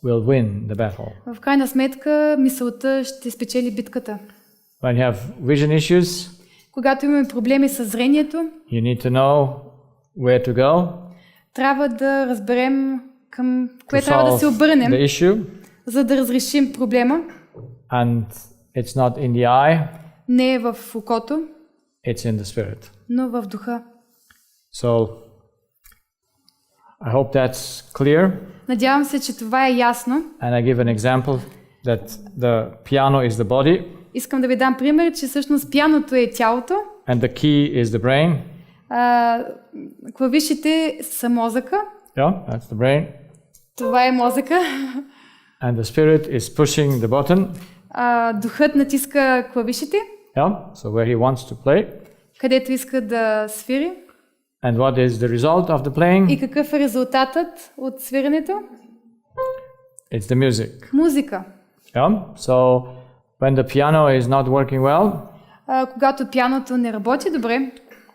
S1: will win the battle.
S2: В крайна сметка, мисълта ще спечели битката.
S1: When you have vision issues,
S2: когато имаме проблеми с зрението,
S1: you need to know where to go.
S2: Трябва да разберем към кое трябва да се обърнем, за да разрешим проблема.
S1: And it's not in the eye.
S2: Не е в окото.
S1: It's in the spirit.
S2: Но в духа.
S1: So I hope that's clear.
S2: Надявам се, че това е ясно.
S1: And I give an example that the piano is the body.
S2: Искам да ви дам пример, че всъщност пианото е тялото.
S1: And the key is the brain.
S2: Клавишите са мозъка.
S1: Yeah, that's the brain.
S2: Това е мозъка.
S1: And the spirit is pushing the button.
S2: Духът натиска клавишите.
S1: Yeah, so where he wants to play.
S2: Където иска да свири.
S1: And what is the result of the playing?
S2: И какъв е резултатът от свиренето?
S1: It's the music.
S2: Музика.
S1: Yeah, so when the piano is not working well,
S2: когато пианото не работи добре,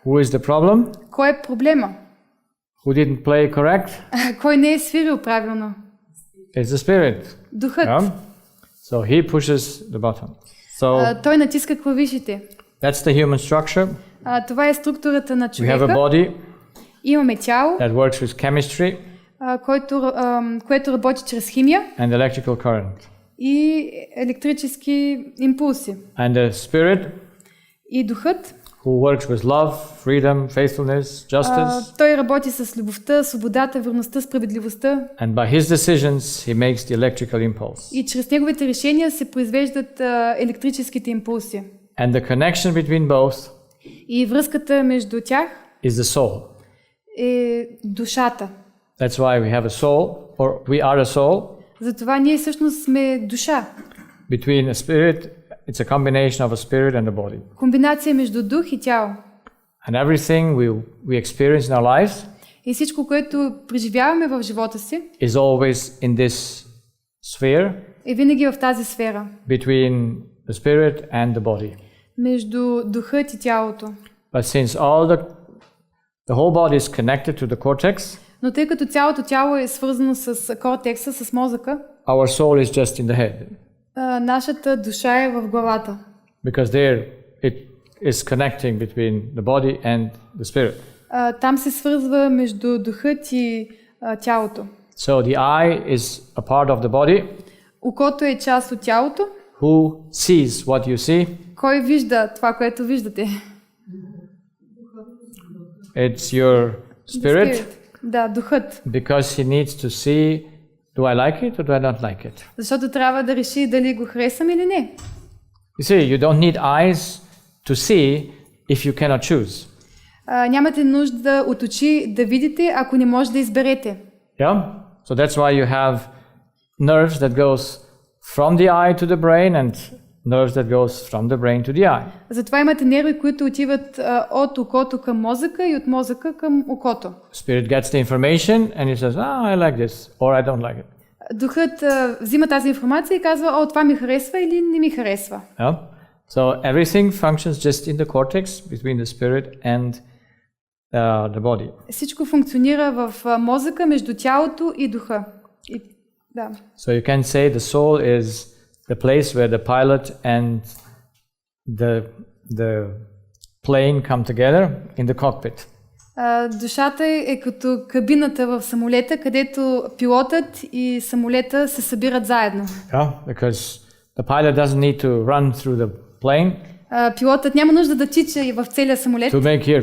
S1: who is the problem?
S2: Кой е проблема?
S1: Who didn't play correct?
S2: Кой не е свирил правилно?
S1: It's the spirit.
S2: Духът.
S1: Yeah? So he pushes the button. So
S2: той натиска клавишите.
S1: That's the human structure.
S2: Това е структурата на човека.
S1: We have a body.
S2: Имаме тяло.
S1: That works with chemistry.
S2: Което работи чрез химия.
S1: And electrical current.
S2: И електрически импулси.
S1: And the spirit.
S2: И духът.
S1: who works with love, freedom, faithfulness, justice.
S2: Той работи с любовта, свободата, верността, справедливостта.
S1: And by his decisions, he makes the electrical impulse.
S2: И чрез неговите решения се произвеждат електрическите импулси.
S1: And the connection between both
S2: И връзката между тях
S1: is the soul.
S2: Е душата.
S1: That's why we have a soul, or we are a soul.
S2: Затова ние всъщност сме душа.
S1: Between a spirit, it's a combination of a spirit and a body.
S2: Комбинация между дух и тяло.
S1: And everything we experience in our lives
S2: И всичко, което преживяваме в живота си,
S1: is always in this sphere
S2: е винаги в тази сфера.
S1: between the spirit and the body.
S2: Между духът и тялото.
S1: But since the whole body is connected to the cortex,
S2: Но тъй като цялото тяло е свързано с кортекса, с мозъка,
S1: our soul is just in the head.
S2: Нашата душа е в главата.
S1: Because there it is connecting between the body and the spirit.
S2: Там се свързва между духът и тялото.
S1: So the eye is a part of the body.
S2: Окото е част от тялото.
S1: Who sees what you see?
S2: Кой вижда това, което виждате?
S1: It's your spirit.
S2: Да, духът.
S1: Because he needs to see, do I like it or do I not like it?
S2: Защото трябва да реши дали го харесам или не.
S1: You see, you don't need eyes to see if you cannot choose.
S2: Нямате нужда от очи да видите, ако не може да изберете.
S1: Yeah? So that's why you have nerves that goes from the eye to the brain and nerves that goes from the brain to the eye.
S2: Затова имате нерви, които отиват от окото към мозъка и от мозъка към окото.
S1: Spirit gets the information and he says, I like this or I don't like it.
S2: Духът взима тази информация и казва, това ми харесва или не ми харесва.
S1: Yeah? So everything functions just in the cortex between the spirit and the body.
S2: Всичко функционира в мозъка между тялото и духа. Да.
S1: So you can say the soul is the place where the pilot and the plane come together in the cockpit.
S2: Душата е като кабината в самолета, където пилотът и самолета се събират заедно.
S1: Yeah, because the pilot doesn't need to run through the plane.
S2: Пилотът няма нужда да тича и в целия самолет.
S1: To make here,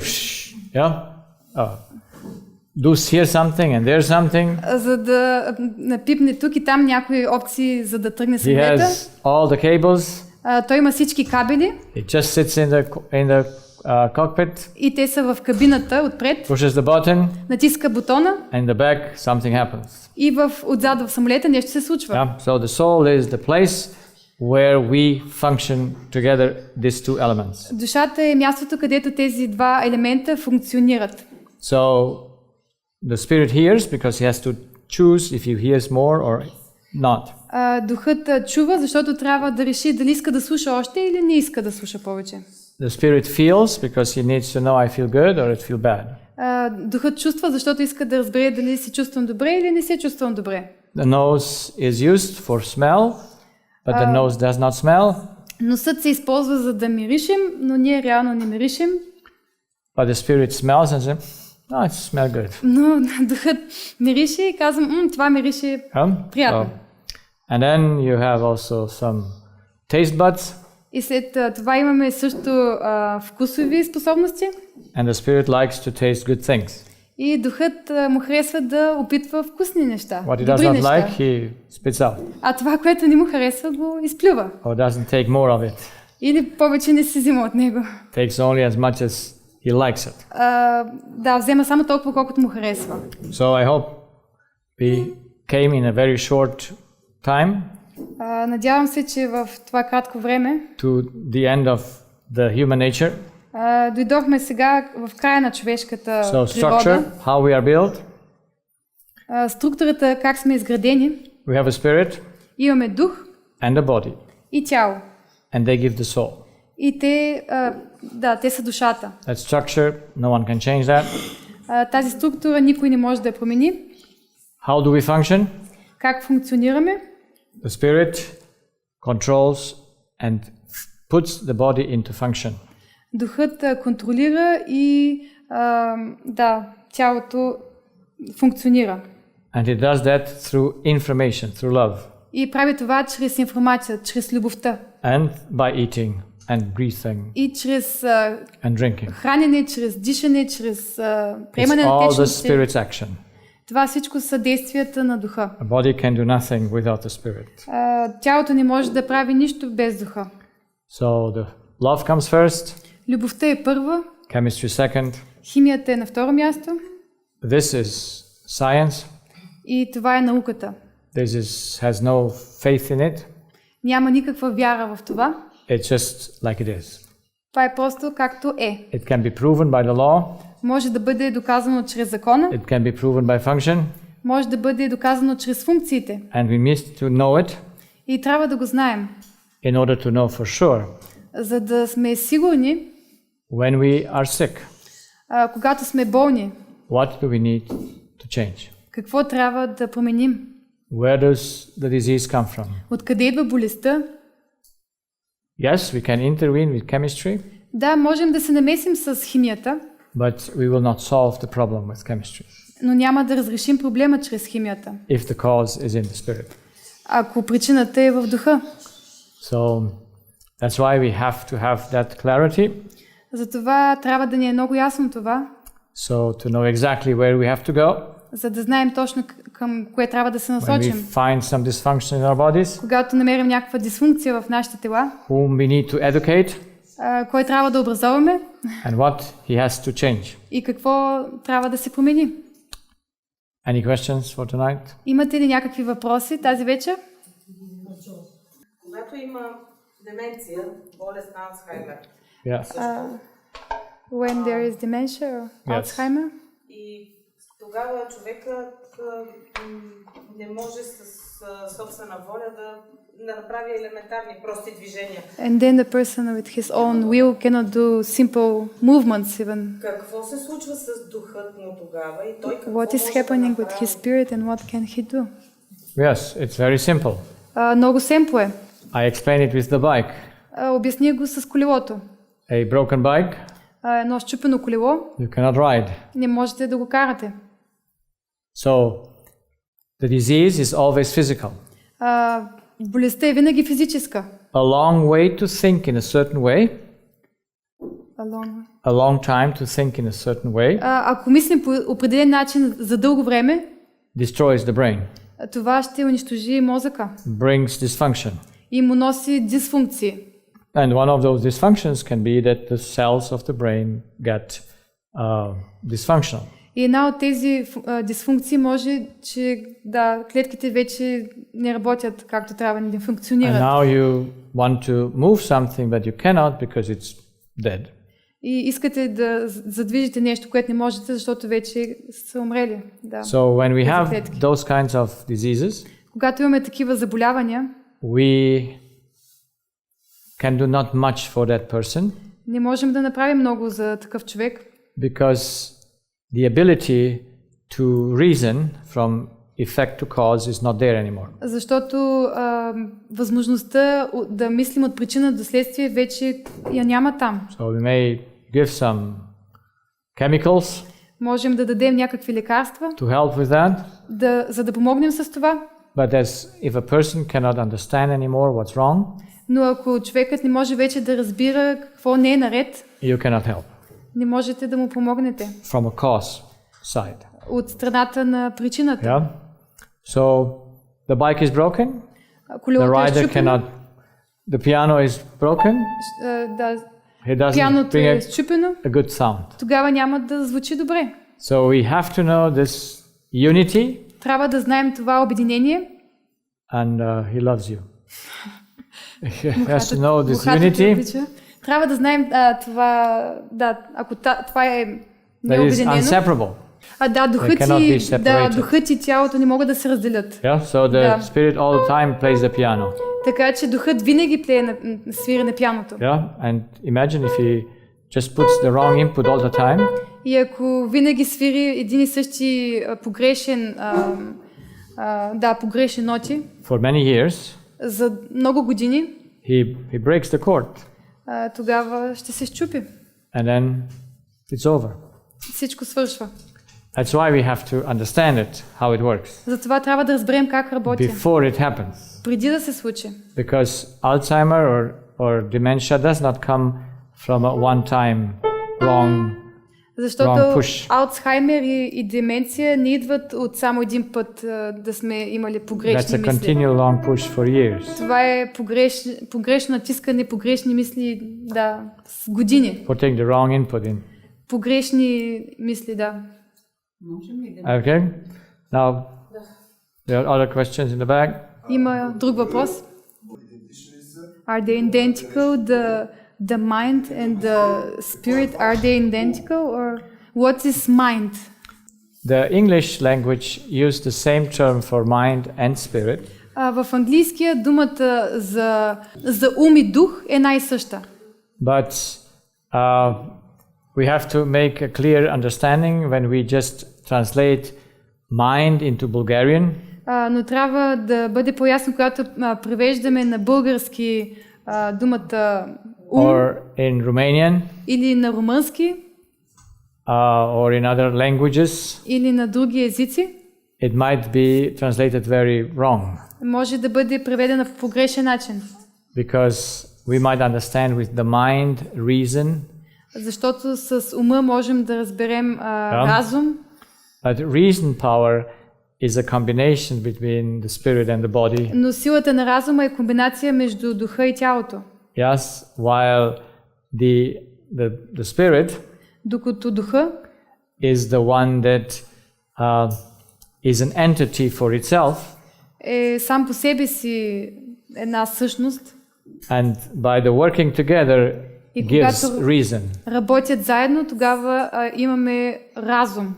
S1: yeah, do here something and there something.
S2: За да напипне тук и там някои опции, за да тръгне самолета.
S1: He has all the cables.
S2: Той има всички кабели.
S1: He just sits in the cockpit.
S2: И те са в кабината отпред.
S1: Pushes the button.
S2: Натиска бутона.
S1: And in the back something happens.
S2: И отзад в самолета нещо се случва.
S1: Yeah, so the soul is the place where we function together, these two elements.
S2: Душата е мястото, където тези два елемента функционират.
S1: So the spirit hears because he has to choose if he hears more or not.
S2: Духът чува, защото трябва да реши дали иска да слуша още или не иска да слуша повече.
S1: The spirit feels because he needs to know I feel good or I feel bad.
S2: Духът чувства, защото иска да разбере дали се чувствам добре или не се чувствам добре.
S1: The nose is used for smell, but the nose does not smell.
S2: Носът се използва за да миришем, но ние реално не миришем.
S1: But the spirit smells and says, it smells good.
S2: Но духът мирише и казвам, това мирише приятно.
S1: And then you have also some taste buds.
S2: И след това имаме също вкусови способности.
S1: And the spirit likes to taste good things.
S2: И духът му харесва да опитва вкусни неща.
S1: What he does not like, he spits out.
S2: А това, което не му харесва, го изплюва.
S1: Or doesn't take more of it.
S2: Или повече не се взима от него.
S1: Takes only as much as he likes it.
S2: Да, взема само толкова, колкото му харесва.
S1: So I hope we came in a very short time.
S2: Надявам се, че в това кратко време
S1: to the end of the human nature.
S2: Дойдохме сега в края на човешката
S1: So
S2: природа.
S1: structure, how we are built.
S2: Структурата, как сме изградени.
S1: We have a spirit.
S2: Имаме дух.
S1: And a body.
S2: И тяло.
S1: And they give the soul.
S2: И те са душата.
S1: That structure, no one can change that.
S2: Тази структура никой не може да я промени.
S1: How do we function?
S2: Как функционираме?
S1: The spirit controls and puts the body into function.
S2: Духът контролира и тялото функционира.
S1: And he does that through information, through love.
S2: И прави това чрез информация, чрез любовта.
S1: And by eating and breathing
S2: И чрез
S1: and drinking.
S2: хранене, чрез дишане, чрез
S1: It's
S2: приемане на
S1: all the
S2: течности.
S1: Spirit's action.
S2: Това всичко са действията на духа.
S1: A body can do nothing without the Spirit.
S2: Тялото не може да прави нищо без духа.
S1: So the love comes first,
S2: Любовта е първа,
S1: chemistry second.
S2: химията е на второ място
S1: This is science.
S2: и това е науката.
S1: Has no faith in it.
S2: Няма никаква вяра в това.
S1: It's just like it is.
S2: Това е просто както е.
S1: It can be proven by the law.
S2: Може да бъде доказано чрез закона.
S1: It can be proven by function.
S2: Може да бъде доказано чрез функциите.
S1: And we need to know it
S2: И трябва да го знаем.
S1: in order to know for sure
S2: За да сме сигурни,
S1: when we are sick,
S2: когато сме болни,
S1: what do we need to change?
S2: какво трябва да променим?
S1: Where does the disease come from?
S2: Откъде идва болестта?
S1: Yes, we can intervene with chemistry,
S2: Да, можем да се намесим с химията,
S1: but we will not solve the problem with chemistry
S2: но няма да разрешим проблема чрез химията,
S1: if the cause is in the Spirit.
S2: ако причината е в духа.
S1: So that's why we have to have that clarity.
S2: Затова трябва да ни е много ясно това,
S1: So to know exactly where we have to go
S2: за да знаем точно към кое трябва да се
S1: when we
S2: насочим.
S1: find some dysfunction in our bodies,
S2: Когато намерим някаква дисфункция в нашите тела,
S1: whom we need to educate,
S2: кой трябва да образоваме
S1: and what he has to change.
S2: и какво трябва да се промени.
S1: Any questions for tonight?
S2: Имате ли някакви въпроси тази вечер?
S3: Когато има деменция, болест на Алцхаймер,
S1: Yes.
S2: When there is dementia or
S1: Yes.
S2: Alzheimer?
S3: и тогава човекът не може с собствена воля да направи елементарни прости движения.
S2: And then the person with his own will cannot do simple movements even.
S3: Какво се случва с духът му тогава и той какво
S2: What is
S3: може
S2: happening
S3: да
S2: with
S3: направи?
S2: his spirit and what can he do?
S1: Yes, it's very simple.
S2: Много семпло е.
S1: I explain it with the bike.
S2: Обясня го с колелото.
S1: A broken bike,
S2: Едно счупено колело,
S1: you cannot ride.
S2: не можете да го карате.
S1: So the disease is always physical.
S2: Болестта е винаги физическа.
S1: A long way to think in a certain way, a long time to think in a certain way,
S2: Ако мислим по определен начин за дълго време,
S1: destroys the brain,
S2: това ще унищожи мозъка
S1: brings dysfunction.
S2: и му носи дисфункции.
S1: And one of those dysfunctions can be that the cells of the brain get dysfunctional.
S2: И една от тези дисфункции може, че клетките вече не работят както трябва, не
S1: And
S2: функционират.
S1: now you want to move something but you cannot because it's dead.
S2: И искате да задвижите нещо, което не можете, защото вече са умрели. Да.
S1: So when we have
S2: клетки.
S1: those kinds of diseases,
S2: Когато имаме такива заболявания,
S1: we can do not much for that person
S2: не можем да направим много за такъв човек,
S1: because the ability to reason from effect to cause is not there anymore.
S2: защото възможността да мислим от причина до следствие вече я няма там.
S1: So we may give some chemicals
S2: Можем да дадем някакви лекарства,
S1: to help with that,
S2: за да помогнем с това,
S1: but if a person cannot understand anymore what's wrong,
S2: но ако човекът не може вече да разбира какво не е наред,
S1: you cannot help
S2: не можете да му помогнете
S1: from a cause side.
S2: от страната на причината.
S1: Yeah. So the bike is broken, the
S2: Колелото е
S1: rider
S2: счупено,
S1: cannot, the piano is broken, he doesn't
S2: пианото е
S1: bring
S2: счупено,
S1: a good sound.
S2: тогава няма да звучи добре.
S1: So we have to know this unity,
S2: Трябва да знаем това обединение.
S1: and he loves you. He has to know this
S2: Мухата те
S1: unity
S2: обича. Трябва да знаем това, ако това е
S1: that is
S2: необединено.
S1: inseparable.
S2: Духът и тялото не могат да се разделят.
S1: Yeah. So the spirit all the time plays the piano.
S2: Така че духът винаги свири на пианото.
S1: Yeah. And imagine if he just puts the wrong input all the time.
S2: И ако винаги свири един и същи погрешен ноти
S1: For many years,
S2: за много години,
S1: he breaks the chord,
S2: тогава ще се счупи.
S1: and then it's over.
S2: Всичко свършва.
S1: That's why we have to understand it, how it works,
S2: Затова трябва да разберем как работи.
S1: before it happens.
S2: Преди да се случи.
S1: Because Alzheimer or or dementia does not come from a one-time wrong
S2: Защото
S1: push.
S2: Алцхаймер и деменция не идват от само един път да сме имали
S1: That's
S2: погрешни
S1: a
S2: мисли.
S1: continual long push for years.
S2: Това е погрешно натискане, погрешни мисли, да, с години.
S1: Putting the wrong input in.
S2: Погрешни мисли, да.
S1: Okay? Now, there are other questions in the back.
S2: Има друг въпрос. Are they identical? The mind and the spirit, are they identical? Or what is mind?
S1: The English language used the same term for mind and spirit,
S2: В английския думата за ум и дух е най-съща.
S1: but we have to make a clear understanding when we just translate mind into Bulgarian.
S2: Но трябва да бъде по-ясно, когато превеждаме на български думата ум
S1: Or in Romanian,
S2: или на румънски
S1: or in other languages,
S2: или на други езици,
S1: it might be translated very wrong,
S2: може да бъде преведена по погрешен начин.
S1: because we might understand with the mind, reason,
S2: Защото с ума можем да разберем разум,
S1: but reason power is a combination between the spirit and the body.
S2: но силата на разума е комбинация между духа и тялото.
S1: Yes, while the spirit
S2: Докато духа
S1: is the one that is an entity for itself,
S2: е сам по себе си една същност
S1: and by the working together
S2: и
S1: gives
S2: когато
S1: reason.
S2: работят заедно, тогава имаме разум.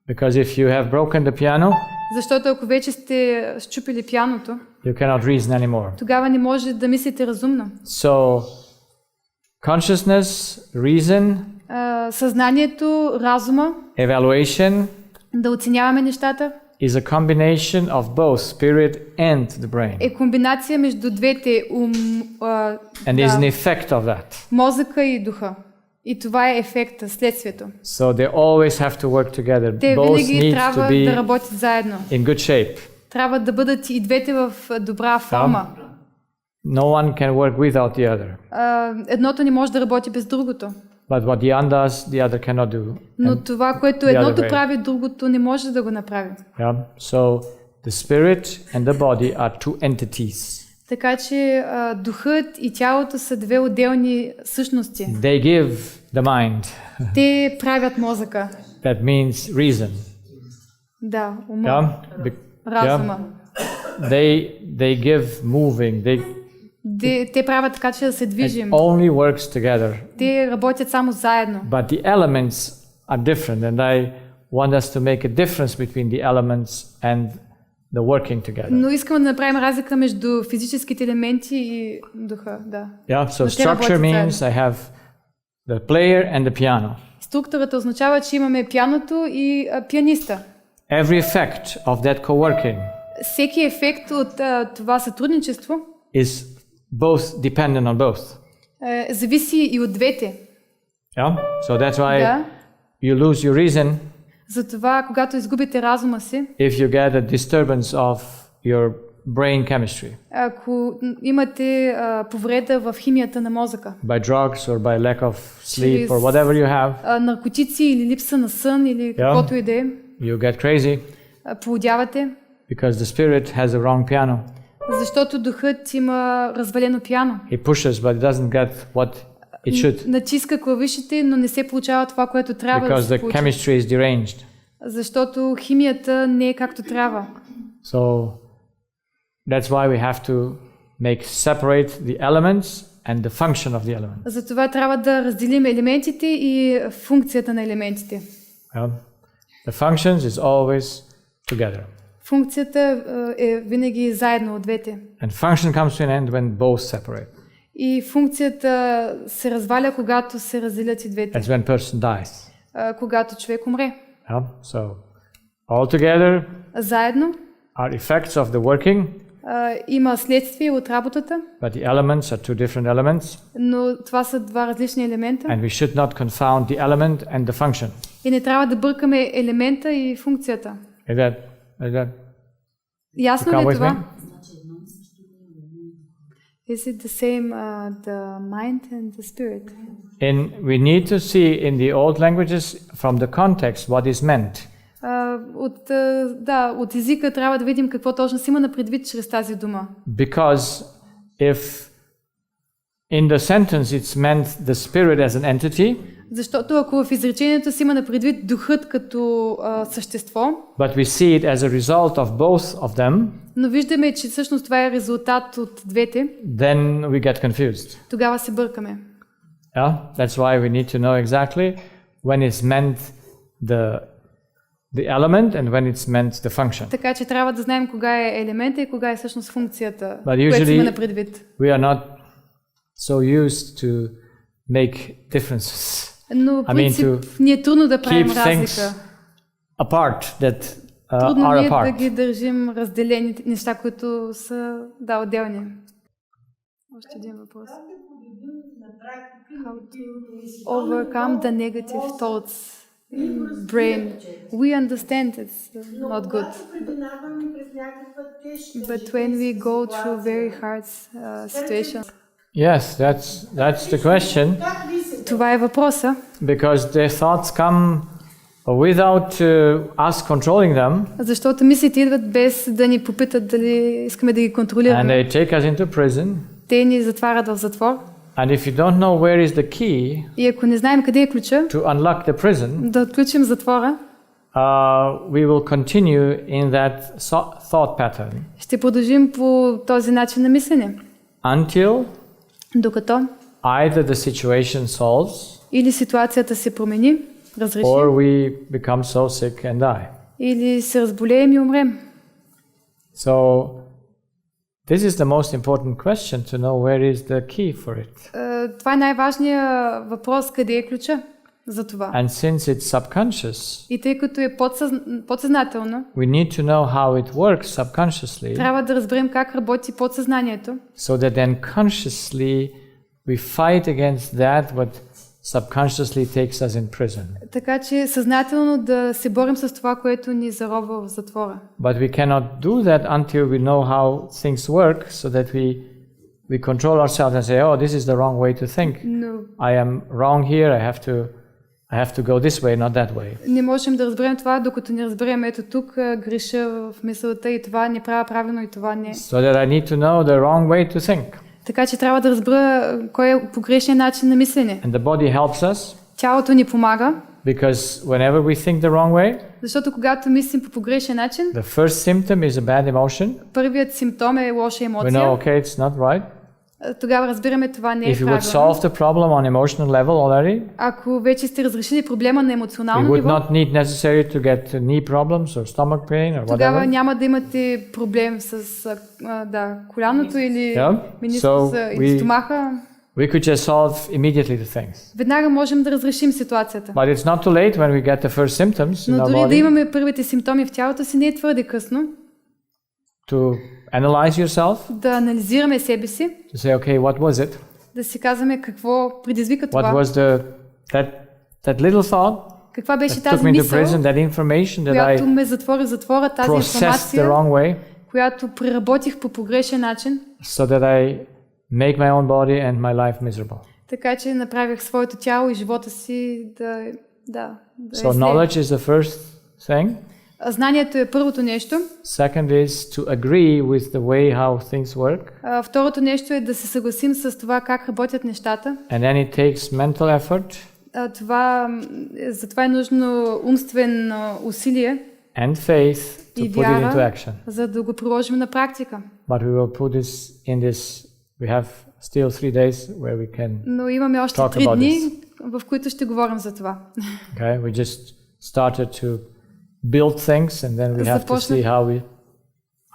S1: Because if you have broken the piano,
S2: Защото ако вече сте счупили пианото,
S1: you cannot reason anymore.
S2: тогава не може да мислите разумно.
S1: So, consciousness, reason,
S2: Съзнанието, разума,
S1: evaluation
S2: да оценяваме нещата,
S1: is a combination of both spirit and the brain,
S2: е комбинация между двете
S1: and is an effect of that.
S2: мозъка и духа. И това е ефекта, следствието.
S1: So they always have to work together.
S2: Те
S1: Both
S2: винаги
S1: need to
S2: трябва да
S1: be
S2: работят заедно.
S1: in good shape.
S2: Трябва да бъдат и двете в добра форма.
S1: No one can work without the other.
S2: Едното не може да работи без другото.
S1: But what the one does, the other cannot do.
S2: Но това, което
S1: the other
S2: едното
S1: way.
S2: прави, другото не може да го направи.
S1: Yeah? So the spirit and the body are two entities.
S2: Така че духът и тялото са две отделни същности.
S1: They give the mind.
S2: Те правят мозъка.
S1: That means reason.
S2: Да, ума.
S1: Yeah?
S2: Разума.
S1: They give moving.
S2: Те правят така, че да се
S1: It
S2: движим.
S1: only works together.
S2: Те работят само заедно.
S1: But the elements are different, and I want us to make a difference between the elements and the working together.
S2: Но искам да направим разлика между физическите елементи и духа, да.
S1: Yeah, so
S2: Но те
S1: structure
S2: работят
S1: means
S2: заедно.
S1: I have the player and the piano.
S2: Структурата означава, че имаме пианото и пианиста.
S1: Every effect of that co-working
S2: Всеки ефект от това сътрудничество
S1: is both dependent on both.
S2: Зависи и от двете.
S1: Yeah? So that's why
S2: Да.
S1: you lose your reason
S2: Затова, когато изгубите разума си,
S1: if you get a disturbance of your brain chemistry
S2: ако имате повреда в химията на мозъка,
S1: by drugs or by lack of sleep
S2: Чрез-
S1: or whatever you have,
S2: наркотици или липса на сън или каквото и да е,
S1: you get crazy
S2: полудявате,
S1: because the spirit has a wrong piano.
S2: защото духът има развалено пиано.
S1: He pushes, but it doesn't get what it should
S2: Натиска клавишите, но не се получава това, което трябва да
S1: because
S2: се
S1: the
S2: получи.
S1: chemistry is deranged.
S2: Защото химията не е както трябва.
S1: So that's why we have to make separate the elements and the function of the elements.
S2: Затова трябва да разделим елементите и функцията на елементите.
S1: Yeah? The functions is always together.
S2: Функцията е винаги заедно от двете.
S1: And function comes to an end when both separate.
S2: И функцията се разваля, когато се разделят и двете.
S1: That's when person dies.
S2: Когато човек умре.
S1: Yeah? So all together
S2: Заедно
S1: are effects of the working,
S2: има следствие от работата,
S1: but the elements are two different elements,
S2: но това са два различни елемента.
S1: and we should not confound the element and the function.
S2: И не трябва да бъркаме елемента и функцията.
S1: Is that
S2: Ясно
S1: you
S2: ли
S1: come
S2: е
S1: with me?
S2: това? Is it the same, the mind and the spirit?
S1: We need to see in the old languages from the context what is meant.
S2: От езика трябва да видим какво точно си има на предвид чрез тази дума.
S1: Because if in the sentence it's meant the spirit as an entity,
S2: защото ако в изречението си има на предвид духът като същество,
S1: but we see it as a result of both of them,
S2: но виждаме, че всъщност това е резултат от двете,
S1: then we get confused.
S2: Тогава се бъркаме.
S1: Yeah? That's why we need to know exactly when it's meant the element and when it's meant the function.
S2: Така че трябва да знаем кога е елемента и кога е всъщност функцията,
S1: която
S2: има на предвид.
S1: We are not so used to make differences.
S2: Но в принцип ни е трудно да правим разлика.
S1: Apart that
S2: трудно
S1: are
S2: е
S1: apart.
S2: да ги държим разделени неща, които са отделни. Още един въпрос. How to overcome the negative thoughts in brain. We understand it's not good. But when we go through very hard situations.
S1: Yes, that's the question.
S2: Това е въпроса.
S1: Because the thoughts come without us controlling them.
S2: Защото мислите идват без да ни попитат дали искаме да ги контролираме.
S1: And they take us into prison.
S2: Те ни затварят в затвор.
S1: And if you don't know where is the key,
S2: и ако не знаем къде е ключа,
S1: to unlock the prison,
S2: да отключим затвора,
S1: we will continue in that thought pattern.
S2: Ще продължим по този начин на мислене.
S1: Until
S2: докато
S1: either the situation solves,
S2: или ситуацията се промени, разреши,
S1: or we become so sick and die.
S2: Или се разболеем и умрем.
S1: So this is the most important question, to know where is the key for it.
S2: Това е най-важният въпрос, къде е ключа за това.
S1: And since it's subconscious,
S2: и тъй като е подсъзнателно,
S1: we need to know how it works subconsciously.
S2: Трябва да разберем как работи подсъзнанието.
S1: So that then consciously we fight against that what subconsciously takes us in prison.
S2: Така че съзнателно да се борим с това, което ни заробва в затвора.
S1: But we cannot do that until we know how things work, so that we control ourselves and say, oh, this is the wrong way to think. I am wrong here, I have to go this way, not that way.
S2: Не можем да разберем това, докато не разберем, ето тук греша в мисълта и това не правя правилно и това не.
S1: So that I need to know the wrong way to think.
S2: Така че трябва да разбера кой е погрешният начин на мислене.
S1: And the body helps us.
S2: Тялото ни помага.
S1: Because whenever we think the wrong way,
S2: защото когато мислим по погрешен начин,
S1: the first symptom is a bad emotion.
S2: Първият симптом е лоша емоция.
S1: We know, okay, it's not right.
S2: Тогава разбираме, това не е правилно.
S1: If you would solve the problem on emotional level already,
S2: ако вече сте разрешили проблема на емоционално
S1: ниво,
S2: ниво,
S1: you would not need necessarily to get knee problems or stomach pain or whatever.
S2: Тогава няма да имате проблем с коляното или или стомаха.
S1: We could just solve immediately the things.
S2: Веднага можем да разрешим ситуацията.
S1: But it's not too late when we get the first symptoms in our body.
S2: Но дори да имаме първите симптоми в тялото си, не е твърде късно.
S1: To analyze yourself.
S2: Да анализираме себе си.
S1: To say, okay, what was it?
S2: Да си казваме какво предизвика това.
S1: What was that little thought?
S2: Каква беше тази мисъл,
S1: която
S2: ме затвори в затвора, тази информация, която преработих по погрешен начин.
S1: So that I make my own body and my life miserable.
S2: Така че направих своето тяло и живота си да
S1: So knowledge is the first thing.
S2: Знанието е първото нещо.
S1: Second is to agree with the way how things work.
S2: Второто нещо е да се съгласим с това как работят нещата.
S1: And then it takes mental effort.
S2: Затова е нужно умствено усилие.
S1: And faith to put it into action.
S2: За да го приложим на практика.
S1: But we will put this in this. We have still 3 days where we can.
S2: Но имаме още 3 дни, в които ще говорим за това.
S1: Okay, we just started to build things and then we have to see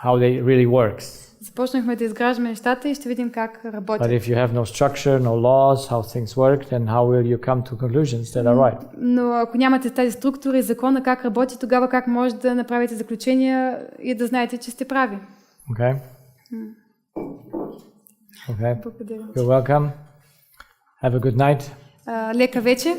S1: how they really works.
S2: Започнахме да изграждаме нещата и ще видим как работят.
S1: But if you have no structure, no laws, how things work, then how will you come to conclusions that are right?
S2: Но ако нямате тази структура и закона как работи, тогава как може да направите заключения и да знаете, че сте прави?
S1: Okay. Okay. You're welcome. Have a good night.
S2: Лека вечер.